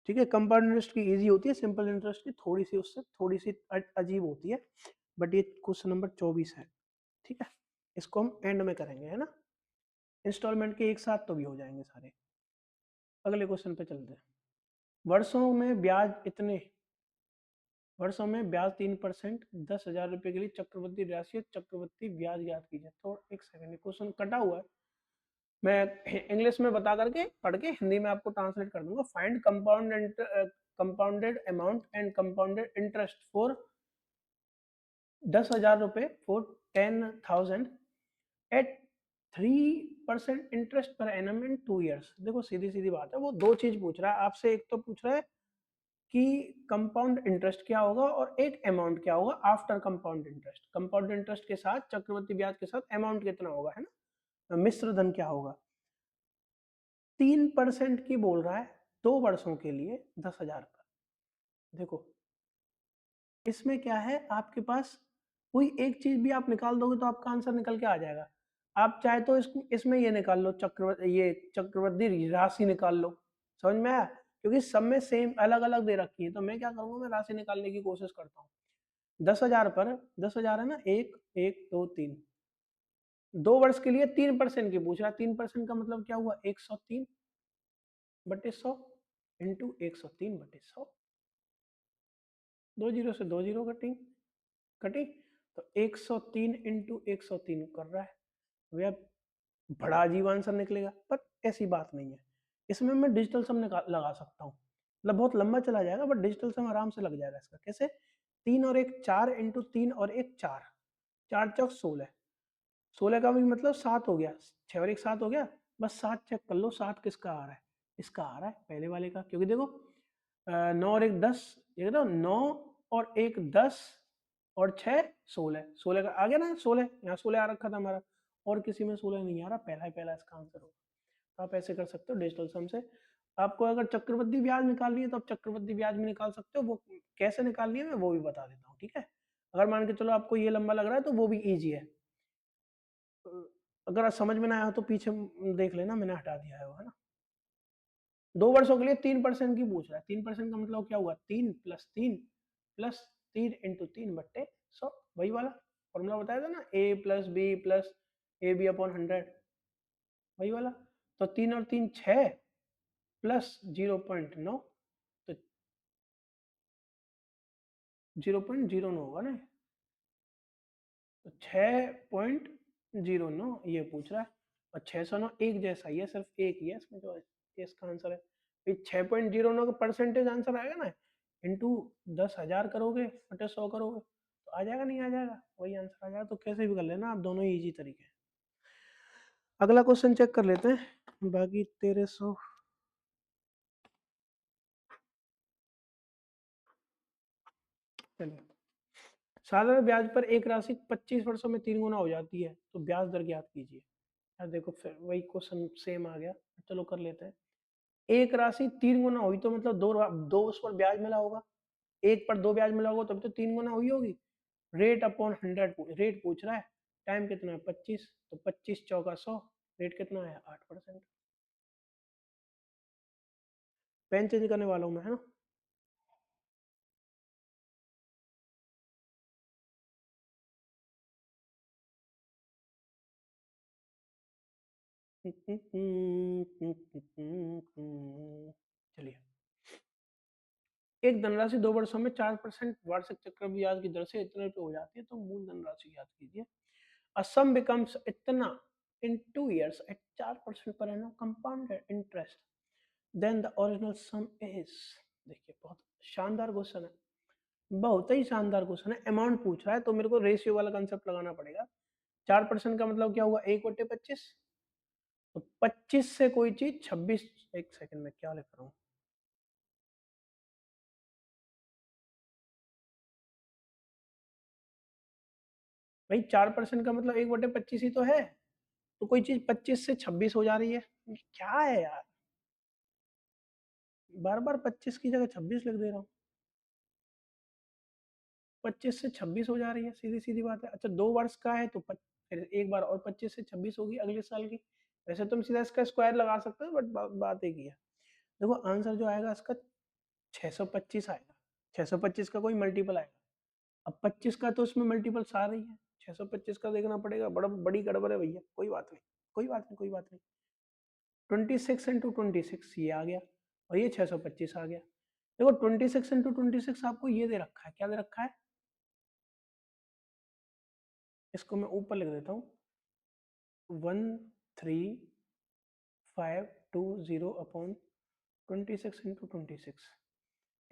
ठीक है। कंपाउंड इंटरेस्ट की इजी होती है, सिंपल इंटरेस्ट की थोड़ी सी, उससे थोड़ी सी अजीब होती है। बट ये क्वेश्चन नंबर 24 है, ठीक है। इसको हम एंड में करेंगे, है ना। इंस्टॉलमेंट के एक साथ तो भी हो जाएंगे सारे। अगले क्वेश्चन पे चलते हैं। वर्षों में ब्याज इतने, वर्षों में ब्याज 3%, 10,000 रुपए के लिए चक्रवृद्धि राशि, चक्रवृद्धि ब्याज ज्ञात कीजिए। तो एक सेकंड, क्वेश्चन कटा हुआ है, मैं इंग्लिश में बता करके पढ़ के हिंदी में आपको ट्रांसलेट कर दूंगा। Find compounded amount and compounded interest for 10,000 रुपए for 10,000 at 3% interest per annum in 2 years। देखो सीधी सीधी बात है, वो दो चीज पूछ रहा है आपसे। एक तो पूछ रहा है कि कंपाउंड इंटरेस्ट क्या होगा, और एक अमाउंट क्या होगा after compound interest. Compound interest के साथ चक्रवृद्धि ब्याज के साथ अमाउंट कितना होगा, है ना, मिश्र धन क्या होगा। 3% की बोल रहा है 2 वर्षों के लिए 10,000 का। देखो इसमें क्या है, आपके पास कोई एक चीज भी आप निकाल दोगे तो आपका आंसर निकल के आ जाएगा। आप चाहे तो इसमें ये निकाल लो, ये चक्रवृद्धि राशि निकाल लो। समझ में आया? क्योंकि सब में सेम अलग अलग दे रखी है। तो मैं क्या करूंगा, मैं राशि निकालने की कोशिश करता हूँ। 10,000 पर 10,000 है ना, 1 1 2 3, 2 वर्ष के लिए 3% की पूछ रहा है। 3% का मतलब क्या हुआ, 103/100 इंटू 103/100। 2 जीरो से 2 जीरो कटी कटी, तो 103 इंटू 103 कर रहा है भैया। बड़ा अजीब आंसर निकलेगा, पर ऐसी बात नहीं है। इसमें मैं डिजिटल सम लगा सकता हूँ, मतलब बहुत लंबा चला जाएगा, बट डिजिटल सम आराम से लग जाएगा इसका। कैसे? 3 और 1 4 इंटू 3 और 1 4, 4 चौक 16, 16 का भी मतलब 7 हो गया, 6 और 1 7 हो गया, बस 7 चेक कर लो, 7 किसका आ रहा है, इसका आ रहा है पहले वाले का, क्योंकि देखो 9 और 1 10, ये देखो 9 और 1 10 और 6 16, 16 का आ गया ना, 16 यहाँ 16 आ रखा था हमारा, और किसी में 16 नहीं आ रहा, पहला ही पहला इसका आंसर होगा। तो आप ऐसे कर सकते हो डिजिटल सम से। आपको अगर चक्रवृद्धि ब्याज निकालनी है तो आप चक्रवृद्धि ब्याज में निकाल सकते हो, वो कैसे निकालनी है मैं वो भी बता देता हूँ, ठीक है। अगर मान के चलो आपको ये लंबा लग रहा है तो वो भी ईजी है, अगर समझ में ना आया तो पीछे देख लेना, मैंने हटा दिया है वो, है ना। 2 वर्षों के लिए 3% की पूछ रहा है, 3% का मतलब क्या हुआ, 3 + 3 + 3 × 3 / 100, वही वाला फॉर्मूला बताया था ना, a + b + ab/100, वही वाला। तो 3 और 3 6 प्लस 0.9, तो 0.09 होगा ना, तो 6.09 ये पूछ रहा है, और 609 एक जैसा ही है, सिर्फ एक ही है इसमें जो इसका आंसर है। 6.09 का परसेंटेज आंसर आएगा ना, इंटू 10,000 करोगे बटे 100 करोगे तो आ जाएगा, नहीं आ जाएगा, वही आंसर आ जाएगा। तो कैसे भी कर लेना आप, दोनों ही इजी तरीके हैं। अगला क्वेश्चन चेक कर लेते हैं, बाकी 1300। चलिए, साधारण ब्याज पर एक राशि 25 वर्षों में 3 गुना हो जाती है, तो ब्याज दर ज्ञात कीजिए। यार देखो फिर वही क्वेश्चन सेम आ गया, चलो कर लेते हैं। एक राशि 3 गुना हुई तो मतलब दो उस पर ब्याज मिला होगा, एक पर 2 ब्याज मिला होगा तब तो 3 गुना हुई होगी। रेट अपॉन 100 रेट पूछ रहा है, टाइम कितना है 25, तो 25 चौका 100, रेट कितना है 8%। पेन चेंज करने वाला हूँ मैं, है ना। चलिए, एक धनराशि 2 वर्षों में 4% वार्षिक चक्रवृद्धि ब्याज की दर से इतने रुपए हो जाती है, तो मूल धनराशि याद कीजिए। A sum becomes इतना in 2 years at 4% per annum compounded interest, then the original sum is। देखिए बहुत शानदार क्वेश्चन है, बहुत ही शानदार क्वेश्चन है। अमाउंट पूछ रहा है तो मेरे को रेशियो वाला कंसेप्ट लगाना पड़ेगा। 4% का मतलब क्या हुआ, 1/25, तो 25 से कोई चीज 26, एक सेकंड में क्या लिख रहा हूँ भाई, 4% का मतलब 1/25 ही तो है, तो कोई चीज 25 से 26 हो जा रही है, ये क्या है यार, बार बार 25 की जगह 26 लिख दे रहा हूँ। 25 से 26 हो जा रही है, सीधी सीधी बात है। अच्छा 2 वर्ष का है तो फिर एक बार और 25 से 26 होगी अगले साल की। वैसे तुम सीधा इसका स्क्वायर लगा सकते हो, बट बात एक ही है। देखो आंसर जो आएगा इसका 625 आएगा, 625 का कोई मल्टीपल आएगा। अब 25 का तो उसमें मल्टीपल्स आ रही है, 625 का देखना पड़ेगा, बड़ी गड़बड़ है भैया, कोई बात नहीं, कोई बात नहीं, कोई बात नहीं। 26 × 26 ये आ गया, और ये 625 आ गया। देखो 26 × 26 आपको ये दे रखा है, क्या दे रखा है, इसको मैं ऊपर लिख देता हूँ, 13,520/26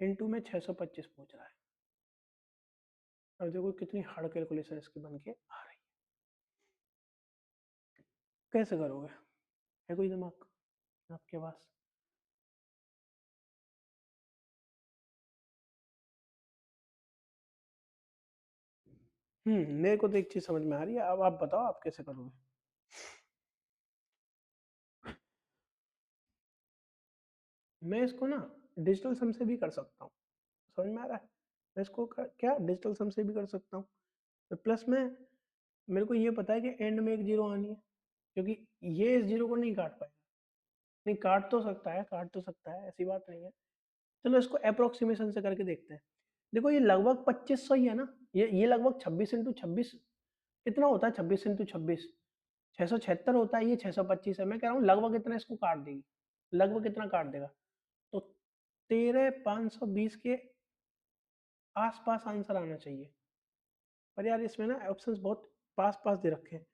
इंटू में 625 पूछ रहा है। अब देखो कितनी हार्ड कैलकुलेशन इसकी बन के आ रही है, कैसे करोगे, है कोई दिमाग आपके पास। मेरे को तो एक चीज समझ में आ रही है, अब आप बताओ आप कैसे करोगे। मैं इसको ना डिजिटल सम से भी कर सकता हूँ, समझ में आ रहा है। मैं इसको क्या डिजिटल सम से भी कर सकता हूँ, तो प्लस में मेरे को ये पता है कि एंड में एक जीरो आनी है, क्योंकि ये इस जीरो को नहीं काट पाएगा। नहीं काट तो सकता है, काट तो सकता है, ऐसी बात नहीं है। चलो इसको अप्रोक्सीमेशन से करके देखते हैं। देखो ये लगभग 2500 ही है ना, ये लगभग 26 × 26 कितना होता है, 26 × 26 676 होता है, ये 625 है। मैं कह रहा हूँ लगभग इतना इसको काट देगी, लगभग कितना काट देगा, तो 13,520 के आसपास आंसर आना चाहिए। पर यार इसमें ना ऑप्शंस बहुत पास पास दे रखे हैं।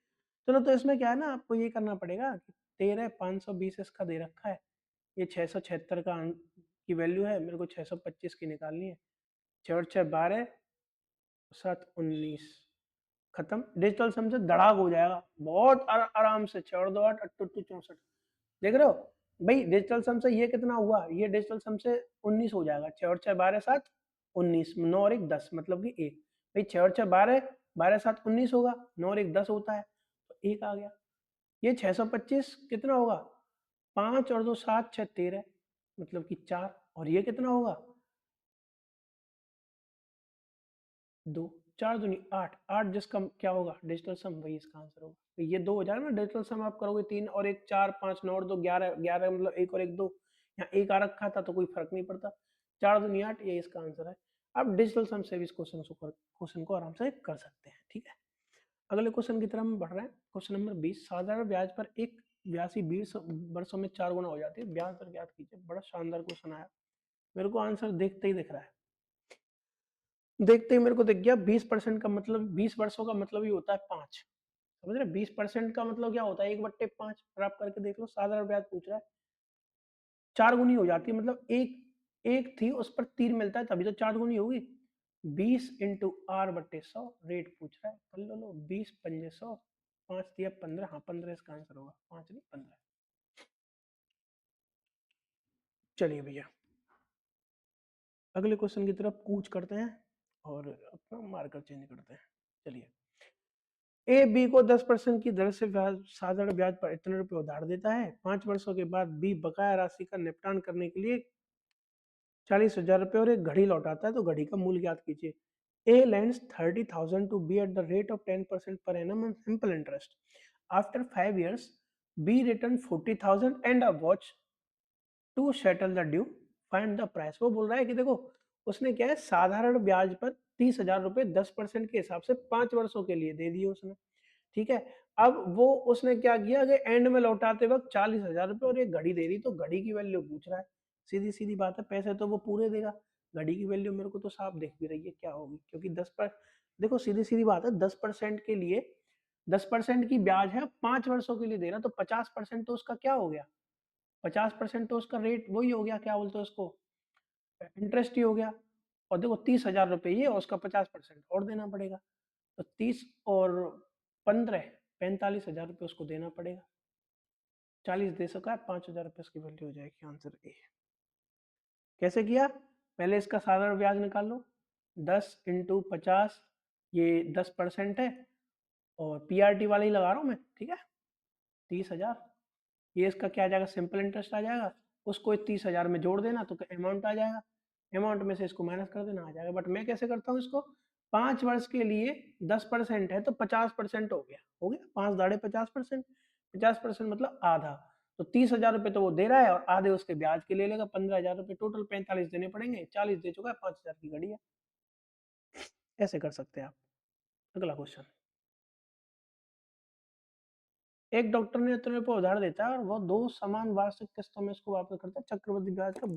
चलो तो इसमें क्या है ना, आपको ये करना पड़ेगा कि 13,520 इसका दे रखा है, ये 676 का की वैल्यू है, मेरे को 625 की निकालनी है। 6 और 6 12, 7 19, खत्म। डिजिटल सम से धड़ाक हो जाएगा बहुत आराम से। 6 और 2 8, 8 2 64। देख रहे हो भाई, डिजिटल सम से ये कितना हुआ, ये डिजिटल सम से 19 हो जाएगा। 6 और 6 12 7 19, 9 और 1 10, मतलब कि 1। भाई 6 और 6 12, 12 7 19 होगा, 9 और 1 10 होता है, तो 1 आ गया। ये 625 कितना होगा, 5 और 2 7 6 13, मतलब कि 4। और ये कितना होगा, 2, 4 दूनी 8, 8 जिसका क्या होगा डिजिटल सम, वही इसका आंसर होगा। तो ये 2 हो जाएगा ना डिजिटल सम। आप करोगे 3 और 1 4, 5 9 और 2 11, 11 मतलब 1 और 1 2, यहाँ 1 आ रखा था तो कोई फर्क नहीं पड़ता। 4 दूनी 8, ये इसका आंसर है। आप डिजिटल सम से भी इस क्वेश्चन को आराम से कर सकते हैं, ठीक है। अगले क्वेश्चन की तरफ हम बढ़ रहे हैं। क्वेश्चन नंबर 20, साधारण ब्याज पर एक ब्यासी 20 वर्षों में 4 गुना हो जाती है, ब्याज दर ज्ञात कीजिए। बड़ा शानदार क्वेश्चन आया, मेरे को आंसर देखते ही दिख रहा है। देखते ही मेरे को दिख गया। 20% का मतलब 20 वर्षों का मतलब ही होता है 5। समझ रहे, 20% का मतलब क्या होता है, 1/5। और आप करके देख लो, साधारण ब्याज पूछ रहा है, 4 गुनी हो जाती है। मतलब एक एक थी उस पर 3 मिलता है, तभी तो 4 गुनी होगी। 20 इंटू आर बट्टे 100 रेट पूछ रहा है, कर लो 20 पंजे 100, 5 दिया 15, हाँ 15 इसका आंसर होगा, 5 नहीं 15। चलिए भैया अगले क्वेश्चन की तरफ कूच करते हैं और अपना मार्कर चेंज करते हैं। चलिए, ए बी को 10% की दर से साधारण ब्याज पर इतने रुपए उधार देता है। 5 वर्षों के बाद बी बकाया राशि का निपटान करने के लिए 40,000 रुपए और एक घड़ी लौटाता है, तो घड़ी का मूल्य ज्ञात कीजिए। ए lends 30,000 to B at the rate of 10% per annum on simple interest. After 5 years, B returned 40,000 and a watch to settle the due, find the price. वो बोल रहा है कि देखो, उसने क्या है, साधारण ब्याज पर 30,000 रुपए 10% के हिसाब से 5 वर्षों के लिए दे दिए उसने, ठीक है। अब वो उसने क्या किया कि एंड में लौटाते वक्त 40,000 रुपए और एक घड़ी दे दी, तो घड़ी की वैल्यू पूछ रहा है। सीधी सीधी बात है, पैसे तो वो पूरे देगा, घड़ी की वैल्यू मेरे को तो साफ दिख भी रही है क्या होगी, क्योंकि 10 पर, देखो सीधी सीधी बात है, 10% के लिए 10% की ब्याज है, 5 वर्षों के लिए दे रहा, तो 50% तो उसका क्या हो गया, 50% तो उसका रेट वही हो गया, क्या बोलते हैं उसको, इंटरेस्ट ही हो गया। और देखो 30,000 रुपए ये और उसका 50% और देना पड़ेगा, तो 30 और 15 45,000 रुपये उसको देना पड़ेगा। 40 दे सका है, 5,000 रुपये उसकी वैल्यू हो जाएगी। Answer A. कैसे किया, पहले इसका साधारण ब्याज निकाल लो, 10 इंटू 50, ये 10% है, और पीआरटी वाला ही लगा रहा हूँ मैं, ठीक है। 30,000, ये इसका क्या आ जाएगा, सिंपल इंटरेस्ट आ जाएगा। उसको 30,000 में जोड़ देना तो अमाउंट आ जाएगा, अमाउंट में से इसको माइनस कर देना, आ जाएगा। बट मैं कैसे करता हूँ इसको, 5 वर्ष के लिए 10% है तो 50% हो गया, 5 दाड़े 50%, 50% मतलब आधा। तो 30,000 रुपये तो वो दे रहा है और आधे उसके ब्याज के ले लेगा, 15,000 रुपये, टोटल 45 देने पड़ेंगे, 40 दे चुका है, 5,000 की घड़ी है। ऐसे कर सकते हैं आप। अगला क्वेश्चन, एक डॉक्टर ने इतने रुपये उधार देता है और वो 2 समान वार्षिक किस्तों में इसको वापस करता है। चक्रवृद्धि ब्याज का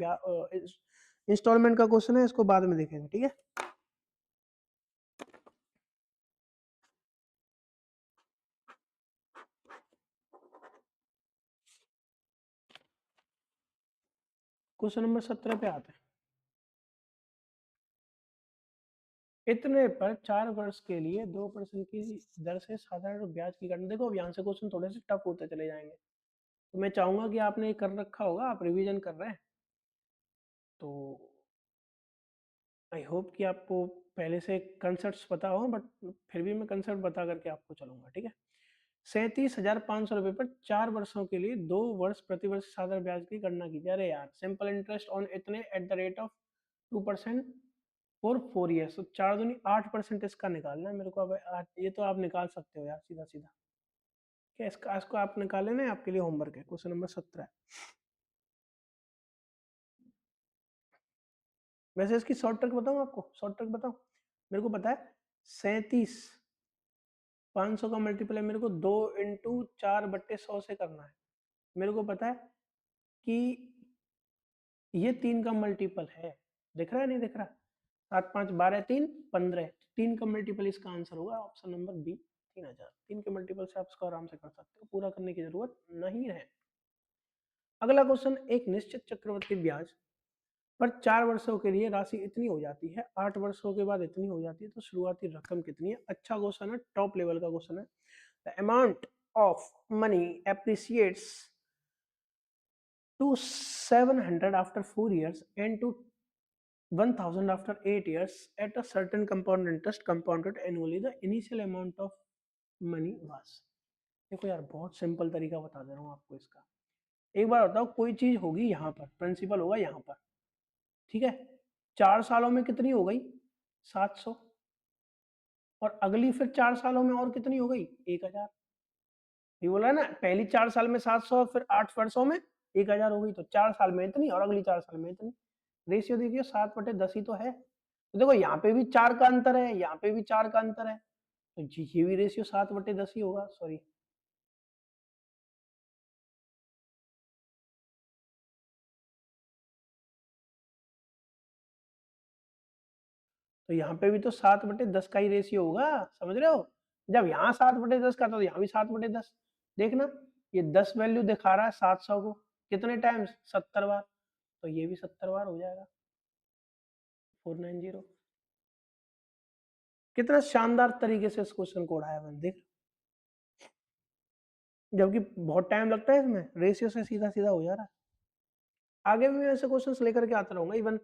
इंस्टॉलमेंट का क्वेश्चन है, इसको बाद में देखेंगे, ठीक है। क्वेश्चन नंबर 17 पे आते हैं। इतने पर 4 वर्ष के लिए 2% की दर से साधारण ब्याज की गणना। देखो अब यहाँ से क्वेश्चन थोड़े से टफ होते चले जाएंगे, तो मैं चाहूंगा कि आपने ये कर रखा होगा, आप रिवीजन कर रहे हैं, तो आई होप कि आपको पहले से कंसेप्ट पता हो, बट फिर भी मैं कंसेप्ट बता करके आपको चलूंगा, ठीक है। 37,500 रुपए पर 4 वर्षों के लिए 2 वर्ष प्रतिवर्ष साधारण ब्याज की गणना कीजिए। अरे यार, सिंपल इंटरेस्ट ऑन इतने eight the rate of 2% for 4 years, तो 4 दूनी 8% इसका निकालना है मेरे को। अब ये तो आप निकाल सकते हो यार सीधा सीधा, क्या इसको आप निकाले ना, आपके लिए होमवर्क है। क्वेश्चन नंबर 17, वैसे इसकी शॉर्ट ट्रिक बताऊं आपको, शॉर्ट ट्रिक बताऊं, मेरे को पता है। 37,500 का मल्टीपल है मेरे को 2 इंटू 4/100 से करना है। मेरे को पता है कि ये 3 का मल्टीपल है, दिख रहा है नहीं दिख रहा, 7 5 12 3 15, 3 का मल्टीपल इसका आंसर होगा ऑप्शन नंबर बी, 3,000। 3 के मल्टीपल से आप इसको आराम से कर सकते हो, पूरा करने की जरूरत नहीं है। अगला क्वेश्चन, एक निश्चित चक्रवृद्धि ब्याज पर 4 वर्षों के लिए राशि इतनी हो जाती है, 8 वर्षों के बाद इतनी हो जाती है, तो शुरुआती रकम कितनी है? अच्छा क्वेश्चन है, टॉप लेवल का क्वेश्चन है। The amount of money appreciates to 700 after 4 years and to 1000 after 8 years at a certain compound interest compounded annually, the initial amount of money was। देखो यार, बहुत सिंपल तरीका बता दे रहा हूँ आपको इसका। एक बार बताओ, कोई चीज होगी यहाँ पर, प्रिंसिपल होगा यहाँ पर, ठीक है, 4 सालों में कितनी हो गई? 700। और अगली फिर 4 सालों में और कितनी हो गई? 1000। ये बोला ना, पहली 4 साल में 700, फिर 8 वर्षों में 1000 हो गई, तो 4 साल में इतनी और अगली 4 साल में इतनी। रेशियो देखिए 7/10 ही तो है। तो देखो यहाँ पे भी 4 का अंतर है, यहाँ पे भी 4 का अंतर है, तो ये भी रेशियो 7/10 ही होगा। सॉरी, तो यहाँ पे भी तो 7/10 का ही रेशियो होगा, समझ रहे हो? जब यहाँ 7/10 का था तो यहाँ भी 7/10। देखना, ये 10 वैल्यू दिखा रहा है 700 को, कितने टाइम्स? 70 बार, तो ये भी 70 बार हो जाएगा, 490। कितना शानदार तरीके से इस क्वेश्चन को उड़ाया मैंने, देख। जबकि बहुत टाइम लगता है इसमें, रेशियो से सीधा सीधा हो जा रहा है। आगे भी मैं ऐसे क्वेश्चंस लेकर के आता रहूंगा। इवन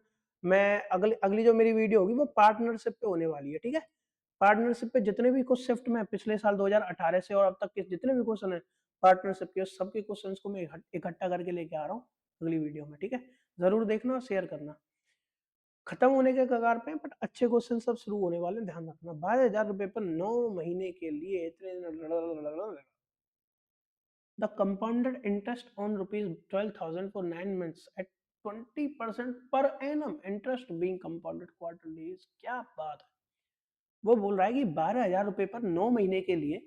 मैं अगली अगली जो मेरी वीडियो होगी वो पार्टनरशिप पे होने वाली है, ठीक है। पार्टनरशिप पे जितने भी कुछ शिफ्ट में पिछले साल 2018 से और अब तक के जितने भी क्वेश्चन है पार्टनरशिप के, सबके क्वेश्चंस को मैं इकट्ठा करके लेके आ रहा हूँ अगली वीडियो में, ठीक है। जरूर देखना और शेयर करना। खत्म होने के कगार पे, बट अच्छे क्वेश्चन सब शुरू होने वाले हैं, ध्यान रखना। 12,000 रुपए पर 9 महीने के लिए इतने। The compounded interest on rupees 12,000 for 9 months at 20% per annum, interest being compounded quarterly is। क्या बात है! वो बोल रहा है कि 12,000 रुपए पर 9 महीने के लिए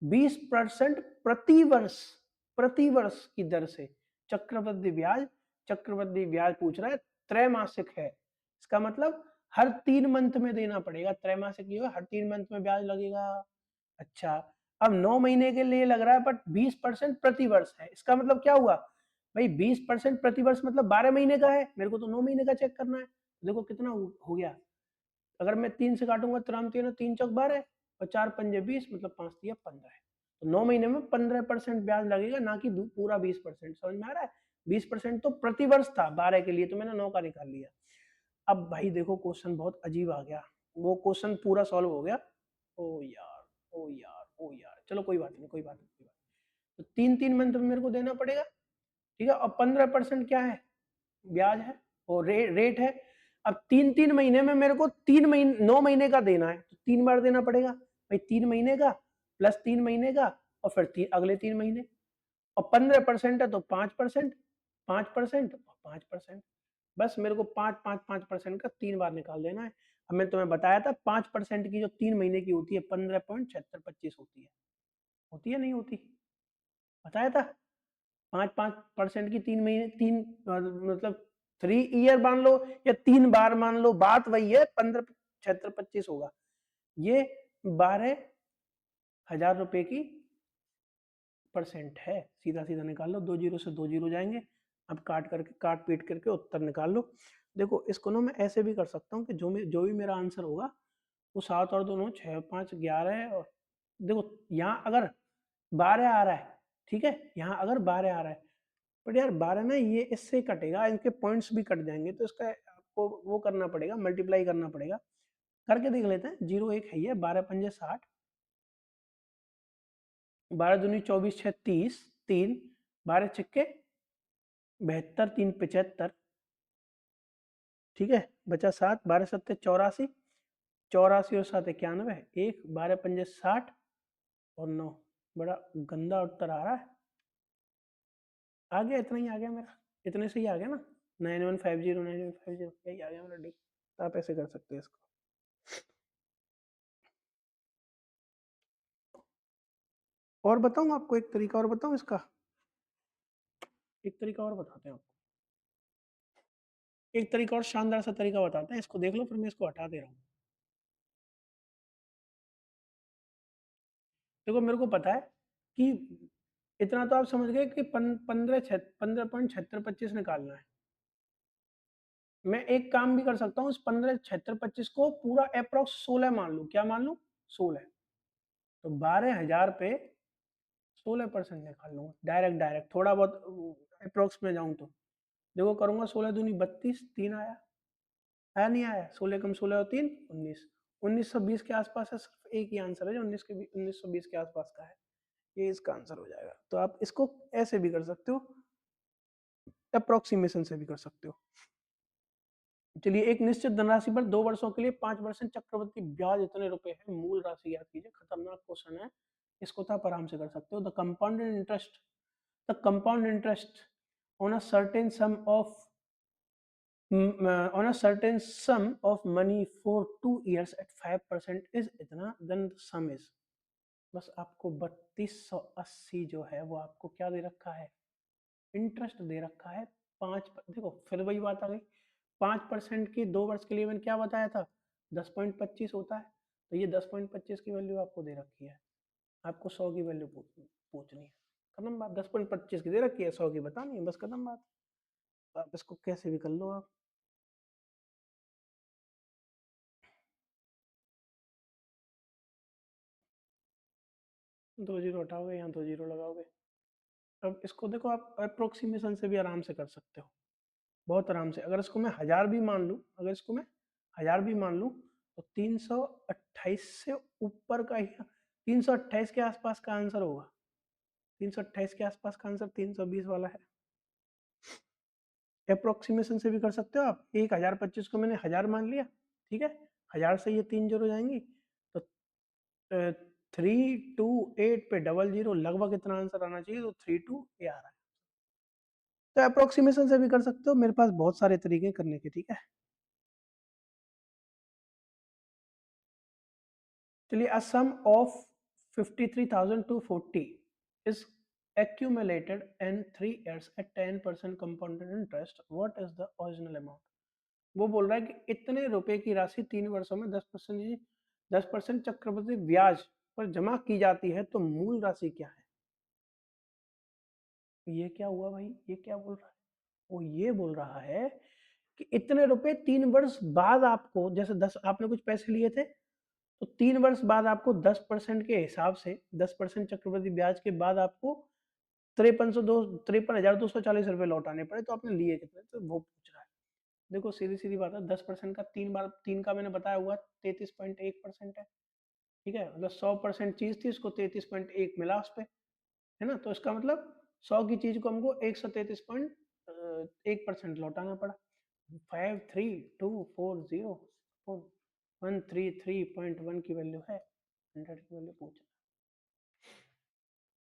20% प्रतिवर्ष की दर से चक्रवृद्धि ब्याज। चक्रवृद्धि ब्याज पूछ रहा है, त्रैमासिक है, इसका मतलब हर 3 मंथ में देना पड़ेगा। त्रैमासिक ये हर 3 मंथ में ब्याज लगेगा। अच्छा, अब 9 महीने के लिए लग रहा है, बट 20% प्रतिवर्ष है, इसका मतलब क्या हुआ भाई? 20% प्रतिवर्ष मतलब 12 महीने का है, मेरे को तो 9 महीने का चेक करना है। देखो कितना हो गया, अगर मैं 3 से काटूंगा तो राम 3 चौक 12 और 4 पंजे 20, मतलब 5 तिया 15 है। तो 9 महीने में 15% ब्याज लगेगा, ना कि पूरा 20%। समझ में आ रहा है? 20% तो प्रतिवर्ष था, 12 के लिए तो मैंने 9 का निकाल लिया। अब भाई देखो, क्वेश्चन बहुत अजीब आ गया, वो क्वेश्चन पूरा सॉल्व हो गया। ओ यार, ओ यार, ओ यार, चलो कोई बात नहीं, कोई बात नहीं, कोई बात नहीं। तो 3 3 मंथ में मेरे को देना पड़ेगा, ठीक है। और 15% क्या है? ब्याज है और रेट है। अब 3 3 महीने में मेरे को 3 महीने 9 महीने का देना है, तो 3 बार देना पड़ेगा भाई। 3 महीने का प्लस 3 महीने का और फिर अगले 3 महीने। और 15% है तो 5%, 5% और 5%। बस मेरे को 5 5 5% का 3 बार निकाल देना है। अब मैं तुम्हें बताया था 5% की जो 3 महीने की होती है 15.7625 होती है नहीं होती? बताया था। 5 5% की 3 महीने, तीन मतलब 3 ईयर मान लो या 3 बार मान लो, बात वही है, 15 7625 होगा। ये 12,000 रुपए की परसेंट है। सीधा सीधा निकाल लो, 2 जीरो से 2 जीरो जाएंगे। अब काट पीट करके उत्तर निकाल लो। देखो इसको ना मैं ऐसे भी कर सकता हूँ कि जो भी मेरा आंसर होगा वो 7 और 2 9 6 5 11 है। और देखो यहाँ अगर 12 आ रहा है, ठीक है, यहाँ अगर 12 आ रहा है, बट यार 12 ना ये इससे कटेगा, इनके पॉइंट्स भी कट जाएंगे, तो इसका आपको वो करना पड़ेगा, मल्टीप्लाई करना पड़ेगा। करके देख लेते हैं। 0 1 है ये, 12 पंजे 60, 12 दूनी 24 6 30, 3, 12 छिक्के 72, 3 75, ठीक है, बचा 7, 12 7 84, 84 और 7 91, 1, 12 पंजे 60 और 9। बड़ा गंदा उत्तर आ रहा है। आ गया, इतना ही आ गया मेरा, इतने से ही आ गया ना। 9150 यही आ गया मेरा डी। आप ऐसे कर सकते हैं इसको। और बताऊं आपको एक तरीका, और बताऊं इसका, एक तरीका और बताते हैं आपको। एक तरीका और शानदार सा तरीका बताते हैं, इसको देख लो, फिर मैं इसको हटा दे रहा हूँ। देखो मेरे को पता है कि इतना तो आप समझ गए कि 15.7625 निकालना है। मैं एक काम भी कर सकता हूँ, इस 15, 76, 25 को पूरा अप्रोक्स 16 मान लूँ, क्या मान लूँ? 16। तो 12,000 पे 16% निकाल लूंगा, डायरेक्ट डायरेक्ट, थोड़ा बहुत अप्रोक्स में जाऊँ तो। देखो करूंगा, 16 दूनी 32, 3 आया, आया नहीं आया? 16 कम 16 और 3 19, 1920 के आसपास है। सिर्फ एक ही आंसर है जो 1920 के आसपास का है, ये इसका आंसर हो जाएगा। तो आप इसको ऐसे भी कर सकते हो, अप्रोक्सीमेशन से भी कर सकते हो। चलिए, एक निश्चित धनराशि पर 2 वर्षों के लिए 5% चक्रवृद्धि ब्याज इतने रुपए है, मूल राशि याद कीजिए। खतरनाक क्वेश्चन है, इसको तो आप आराम से कर सकते हो। The compound interest on a certain sum of on a certain sum of money for 2 years at 5% is इतना, then the sum is, बस आपको 3280 जो है वो आपको क्या दे रखा है? इंटरेस्ट दे रखा है। देखो फिर वही बात आ गई, 5% की 2 वर्ष के लिए मैंने क्या बताया था? 10.25 होता है। तो ये 10.25 की वैल्यू आपको दे रखी है, आपको 100 की वैल्यू पूछनी है। खत्म बात, 10.25 की दे रखी है, 100 की बतानी है, बस खत्म बात। आप इसको कैसे भी कर लो आप। 2 जीरो हटाओगे, यहाँ 2 जीरो लगाओगे। अब इसको देखो, आप अप्रोक्सीमेशन से भी आराम से कर सकते हो, बहुत आराम से। अगर इसको मैं 1000 भी मान लूँ, अगर इसको मैं 1000 भी मान लूँ, तो 328 से ऊपर का ही, 328 के आसपास का आंसर होगा। 328 के आसपास का आंसर 320 वाला है। अप्रोक्सीमेशन से भी कर सकते हो आप। एक 1025 को मैंने 1000 मान लिया, ठीक है, 1000 से ये 3 जीरो जाएंगी, तो 328 पे डबल जीरो, लगभग इतना आंसर आना चाहिए, तो 32 ये आ रहा है। तो अप्रोक्सीमेशन से भी कर सकते हो, मेरे पास बहुत सारे तरीके करने के, ठीक है। चलिए, अ sum of 53,240 is accumulated in 3 years at 10% compounded interest. What is the original amount? वो बोल रहा है कि इतने रुपए की राशि 3 वर्षों में 10% चक्रवृद्धि ब्याज पर जमा की जाती है, तो मूल राशि क्या है? ये क्या हुआ भाई, ये क्या बोल रहा है? वो ये बोल रहा है कि इतने रुपए 3 वर्ष बाद आपको, जैसे 10 आपने कुछ पैसे लिए थे, तो 3 वर्ष बाद आपको 10% के हिसाब से, 10% चक्रवृद्धि ब्याज के बाद आपको 53,240 रुपए लौटाने पड़े। तो आपने लिए कितने? तो वो पूछ रहा है। देखो सीधी सीधी बात है, 10% का 3 बार 3 का मैंने बताया हुआ 33.1% है, ठीक है। मतलब 100% चीज थी, इसको 33.1 मिला उस पे, है ना। तो इसका मतलब 100 की चीज को हमको 133.1% लौटाना पड़ा। 53240 133.1 की वैल्यू है, 100 की वैल्यू पूछ।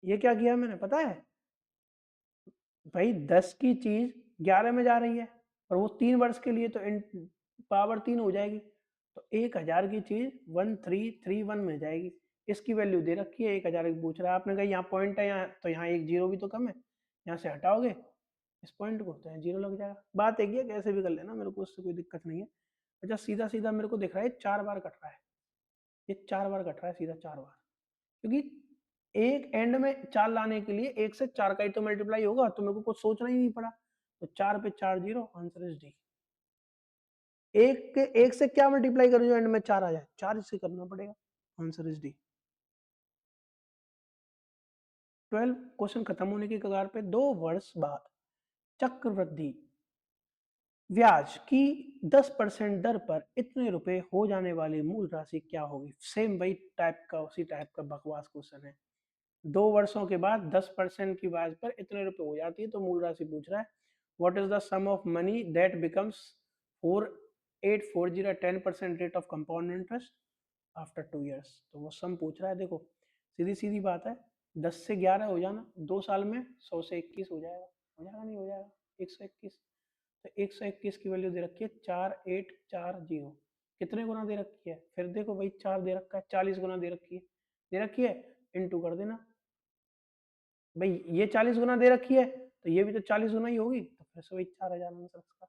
ये क्या किया मैंने पता है भाई? 10 की चीज 11 में जा रही है, और वो 3 वर्ष के लिए, तो पावर 3 हो जाएगी। तो 1000 की चीज 1331 में जाएगी। इसकी वैल्यू दे रखी है, 1000 की पूछ रहा है। आपने कहा यहाँ पॉइंट है, यहाँ तो यहाँ एक जीरो भी तो कम है, यहाँ से हटाओगे इस पॉइंट को, तो यहाँ जीरो लग जाएगा। बात एक ही है, कैसे भी कर लेना, मेरे को उससे कोई दिक्कत नहीं है। अच्छा, सीधा सीधा मेरे को दिख रहा है 4 बार कट रहा है, ये 4 बार कट रहा है सीधा, 4 बार। क्योंकि एक एंड में 4 लाने के लिए 1 से 4 का ही तो मल्टीप्लाई होगा, तो मेरे को कुछ सोचना ही नहीं पड़ा। तो 4 पे 4 जीरो, आंसर इज डी। एक से क्या मल्टीप्लाई करूं जो एंड में 4 आ जाए? 4 से करना पड़ेगा, आंसर इज डी। 12 क्वेश्चन खत्म होने की कगार पे। 2 वर्ष बाद चक्रवृद्धि ब्याज की 10% दर पर इतने रुपए हो जाने वाली मूल राशि क्या होगी? सेम वही टाइप का, उसी टाइप का बकवास क्वेश्चन है। 2 वर्षों के बाद 10% की ब्याज पर इतने रुपए हो जाती है, तो मूल राशि पूछ रहा है। What is the sum of money that becomes 4840 10% rate of compound interest after 2 years? तो वो सम पूछ रहा है। देखो सीधी सीधी बात है, 10 से 11 हो जाना, 2 साल में 100 से 21 हो जाएगा। हो जाएगा नहीं हो जाएगा? 121। तो 121 की वैल्यू दे रखी है 4840। कितने गुना दे रखी है? फिर देखो भाई, 4 दे रखा है, 40 गुना दे रखी है, इंटू कर देना भाई। ये 40 गुना दे रखी है, तो ये भी तो 40 गुना ही होगी, तो फिर से वही 4000 आंसर इसका।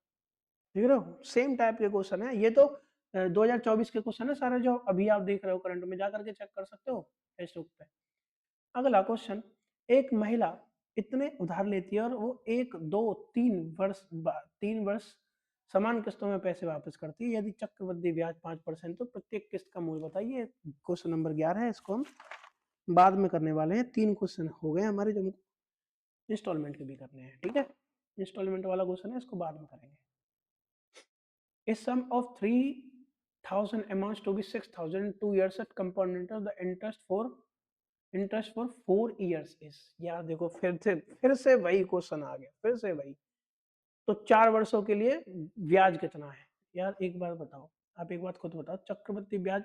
देख रहे हो, सेम टाइप के क्वेश्चन है ये तो। 2024 के क्वेश्चन है सारे, जो अभी आप देख रहे हो करंट में, जा करके चेक कर सकते हो फेसबुक पे। अगला क्वेश्चन, एक महिला इतने उधार लेती है और वो 1 2 3 वर्ष बाद 3 वर्ष समान किस्तों में पैसे वापस करती है यदि चक्रवृद्धि ब्याज 5% तो प्रत्येक किस्त का मूल्य बताइए। क्वेश्चन नंबर 11 है, इसको हम बाद में करने वाले हैं। 3 क्वेश्चन हो गए हमारे जो इंस्टॉलमेंट के भी करने हैं, ठीक है। इंस्टॉलमेंट वाला क्वेश्चन है, इसको बाद में करेंगे। A sum of 3,000 amounts to be 6,000 in 2 years at component of the interest for 4 years is। यार देखो फिर से वही क्वेश्चन आ गया, फिर से वही। तो 4 वर्षों के लिए ब्याज कितना है? यार एक बार बताओ, आप एक बात खुद बताओ, चक्रवृद्धि ब्याज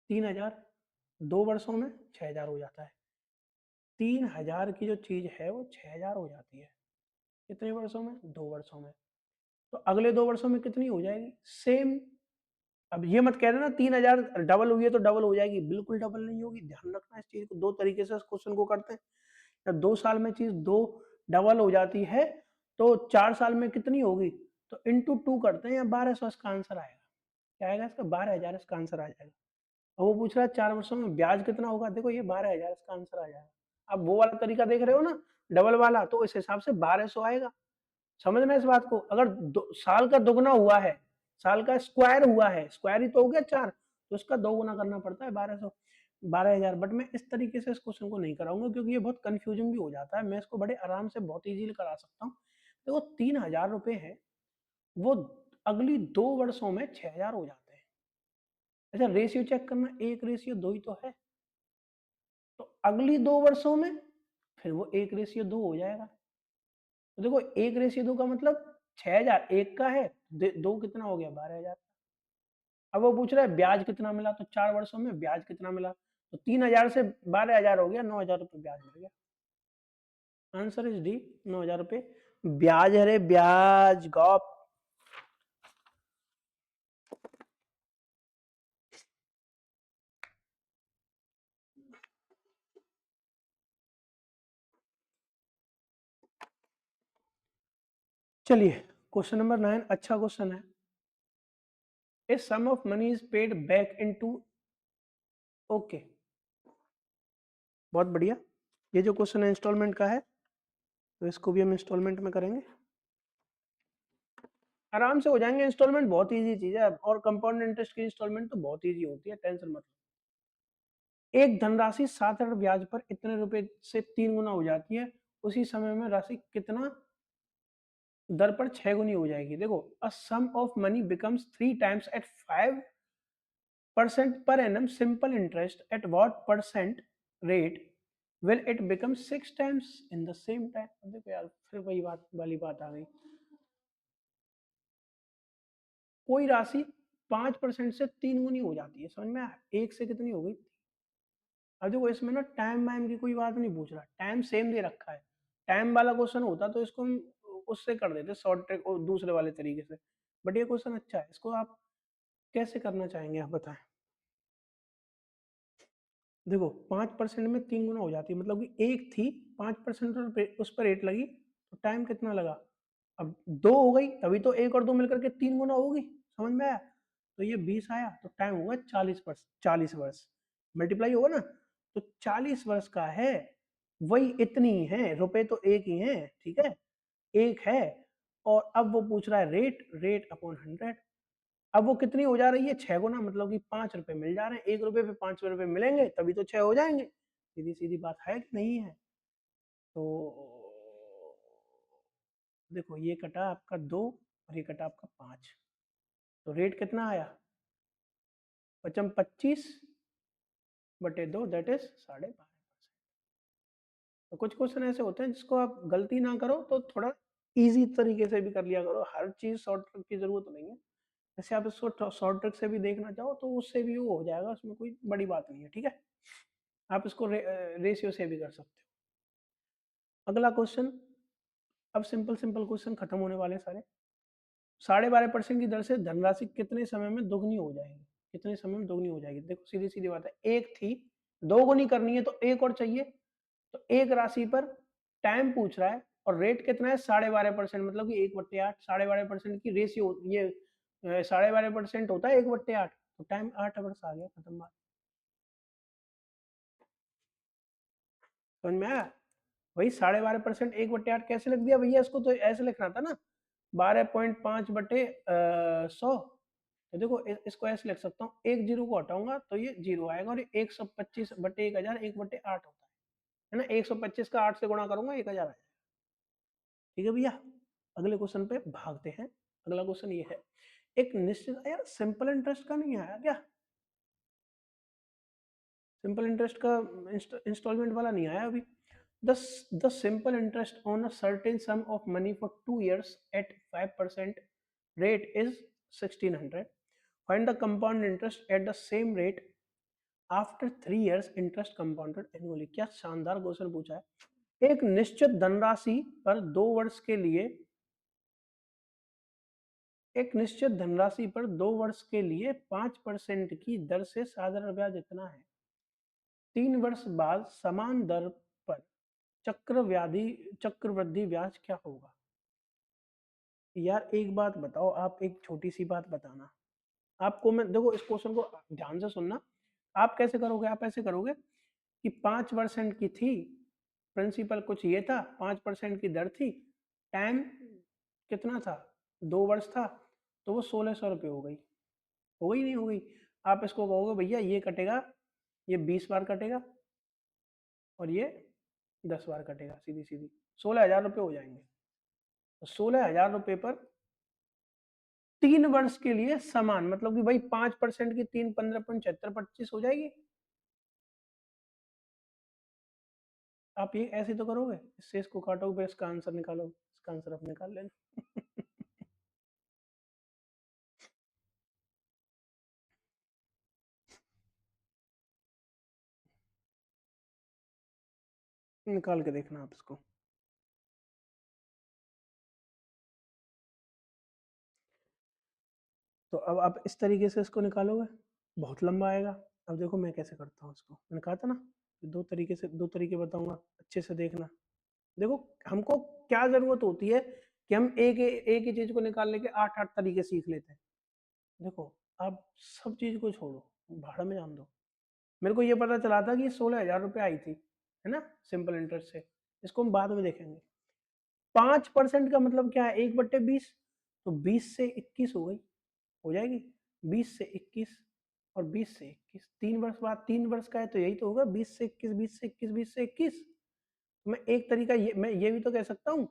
3,000, 2 वर्षों में 6,000 हो जाता है। 3,000 की जो चीज है वो 6,000 हो जाती है कितने वर्षों में? 2 वर्षों में। तो अगले 2 वर्षों में कितनी हो जाएगी? सेम। अब ये मत कह देना 3,000 डबल हुई है तो डबल हो जाएगी, बिल्कुल डबल नहीं होगी। ध्यान रखना इस चीज को। 2 तरीके से इस क्वेश्चन को करते हैं। जब 2 साल में चीज 2 डबल हो जाती है तो 4 साल में कितनी होगी? तो इंटू 2 करते हैं या 1200 इसका आंसर आएगा। क्या आएगा इसका? 12,000 इसका आंसर आ जाएगा। अब वो पूछ रहा है 4 वर्षों में ब्याज कितना होगा, देखो ये 12,000 इसका आंसर आ जाएगा। अब वो वाला तरीका देख रहे हो ना डबल वाला, तो इस हिसाब से 1200 आएगा। समझना इस बात को। अगर साल का दुगना हुआ है, साल का स्क्वायर हुआ है, स्क्वायर ही तो हो गया 4, तो इसका 2 गुना करना पड़ता है 1200, 12,000। बट मैं इस तरीके से इस क्वेश्चन को नहीं कराऊंगा क्योंकि ये बहुत कंफ्यूजिंग भी हो जाता है। मैं इसको बड़े आराम से बहुत इजीली करा सकता हूँ। देखो 3,000 रुपए है, वो अगली 2 वर्षों में 6,000 हो जाते हैं। अच्छा रेशियो चेक करना, 1:2 ही तो है। तो अगली 2 वर्षों में फिर वो 1:2 हो जाएगा। तो देखो 1:2 का मतलब 6,000 एक का है, 2 कितना हो गया? 12,000। अब वो पूछ रहा है ब्याज कितना मिला, तो 4 वर्षों में ब्याज कितना मिला, तो 3,000 से 12,000 हो गया, 9,000 रुपये ब्याज मिल गया। आंसर इज डी, 9,000 रुपये ब्याज। अरे ब्याज गॉप। चलिए क्वेश्चन नंबर 9 अच्छा क्वेश्चन है। A sum of money is paid back into, okay बहुत बढ़िया। ये जो क्वेश्चन है इंस्टॉलमेंट का है, तो इसको भी हम इंस्टॉलमेंट में करेंगे, आराम से हो जाएंगे। इंस्टॉलमेंट बहुत इजी चीज है और कंपाउंड इंटरेस्ट की इंस्टॉलमेंट तो बहुत इजी होती है, टेंशन मत लो। एक धनराशि 7 ब्याज पर इतने रुपए से 3 गुना हो जाती है, उसी समय में राशि कितना दर पर 6 गुनी हो जाएगी। देखो a sum of money becomes 3 times at 5% per annum simple interest at what percent rate will it become 6 times in the same time. देखो यार फिर वही बात वाली बात आ गई। कोई राशि 5% से 3 गुनी हो जाती है, समझ में आया? एक से कितनी हो गई? अब देखो इसमें ना टाइम वाइम की कोई बात नहीं पूछ रहा, टाइम सेम दे रखा है। टाइम वाला क्वेश्चन होता तो इसको हम उससे कर देते शॉर्ट ट्रिक और दूसरे वाले तरीके से। बट ये क्वेश्चन अच्छा है, इसको आप कैसे करना चाहेंगे आप बताएं। देखो 5% में 3 गुना हो जाती है, मतलब कि एक थी 5% उस पर रेट लगी तो टाइम कितना लगा? अब 2 हो गई तभी तो 1 और 2 मिलकर के 3 गुना होगी, समझ में आया? तो ये 20 आया तो टाइम होगा 40 वर्ष, 40 वर्ष मल्टीप्लाई होगा ना, तो 40 वर्ष का है। वही इतनी ही है, रुपए तो एक ही है, ठीक है, एक है। और अब वो पूछ रहा है रेट, रेट अपॉन 100। अब वो कितनी हो जा रही है? 6 गुना, मतलब कि 5 रुपए मिल जा रहे हैं। 1 रुपए पे 5 रुपए मिलेंगे तभी तो 6 हो जाएंगे। सीधी सीधी बात है कि नहीं है? तो देखो ये कटा आपका 2 और ये कटा आपका 5, तो रेट कितना आया? 25/2 दैट इज 12.5%। तो कुछ क्वेश्चन ऐसे होते हैं जिसको आप गलती ना करो तो थोड़ा इजी तरीके से भी कर लिया करो, हर चीज शॉर्ट ट्रिक की जरूरत नहीं है। वैसे आप इसको शॉर्ट ट्रिक से भी देखना चाहो तो उससे भी वो हो जाएगा, उसमें कोई बड़ी बात नहीं है, ठीक है। आप इसको रेशियो से भी कर सकते हो। अगला क्वेश्चन, अब सिंपल सिंपल क्वेश्चन खत्म होने वाले सारे। 12.5% की दर से धनराशि कितने समय में दोगुनी हो जाएगी? कितने समय में दोगुनी हो जाएगी? देखो सीधी सीधी बात है, एक थी, दोगुनी करनी है तो एक और चाहिए। तो एक राशि पर टाइम पूछ रहा है और रेट कितना है? 12.5%, मतलब कि 1/8। 12.5% की रेशियो ये 12.5% होता है 1/8, तो टाइम 8 वर्ष आ गया, खत्म बात। समझ में आया? वही 12.5% 1/8 कैसे लिख दिया भैया? इसको तो ऐसे लिखना था ना, 12.5 बटे 100। तो देखो इसको ऐसे लिख सकता हूँ, एक जीरो को हटाऊंगा तो ये जीरो आएगा, और ये 125 बटे 1000 1 बटे 8 होता है ना। 125 का 8 से गुणा करूंगा 1000 आ जाएगा। ठीक है भैया, अगले क्वेश्चन पे भागते हैं। अगला क्वेश्चन ये है, एक निश्चित, यार सिंपल इंटरेस्ट का नहीं आया क्या? सिंपल इंटरेस्ट का इंस्टॉलमेंट वाला नहीं आया अभी। The simple interest on a certain sum of money for 2 years at 5% rate is 1600. Find the compound interest at the same rate after 3 years interest compounded annually. क्या शानदार क्वेश्चन पूछा है। एक निश्चित धनराशि पर 2 वर्ष के लिए, एक निश्चित धनराशि पर 2 वर्ष के लिए 5% की दर से साधारण ब्याज इतना है। 3 वर्ष बाद समान दर पर चक्रव्याधि चक्रवृद्धि ब्याज क्या होगा? यार एक बात बताओ, आप एक छोटी सी बात बताना। आपको मैं देखो, इस क्वेश्चन को ध्यान से सुनना। आप कैसे करोगे? आप ऐसे करोगे कि 5% की थी, प्रिंसिपल कुछ ये था, 5% की दर थी, टाइम कितना था, 2 वर्ष था, तो वो 1600 रुपये हो गई। हो गई नहीं हो गई? आप इसको कहोगे भैया ये कटेगा, ये 20 बार कटेगा और ये 10 बार कटेगा, सीधी सीधी 16,000 रुपये हो जाएंगे। तो 16,000 रुपये पर 3 वर्ष के लिए समान, मतलब कि भाई 5% की 3 15 75 25 हो जाएगी। आप ये ऐसे तो करोगे, इससे इसको काटोगे फिर इसका आंसर निकालो, इसका आंसर आप निकाल लेना। निकाल के देखना आप इसको। तो अब आप इस तरीके से इसको निकालोगे, बहुत लंबा आएगा। अब देखो मैं कैसे करता हूँ इसको, मैंने कहा था ना, दो तरीके बताऊंगा, अच्छे से देखना। देखो हमको क्या जरूरत होती है कि हम एक ही चीज को निकालने के 8 8 तरीके सीख लेते हैं। देखो, आप सब चीज को छोड़ो, भाड़ में जान दो। मेरे को ये पता चला था कि 16,000 रुपये आई थी, है ना, सिंपल इंटरेस्ट से। इसको हम बाद में देखेंगे। 5% का मतलब क्या है, 1/20। तो 20 से 21 हो गई, हो जाएगी। 20 से 21 और 20 से 21, 3 वर्ष बाद, 3 वर्ष का है तो यही तो होगा, 20 से 21, 20 से 21, 20 से 21। तो मैं एक तरीका मैं ये भी तो कह सकता हूँ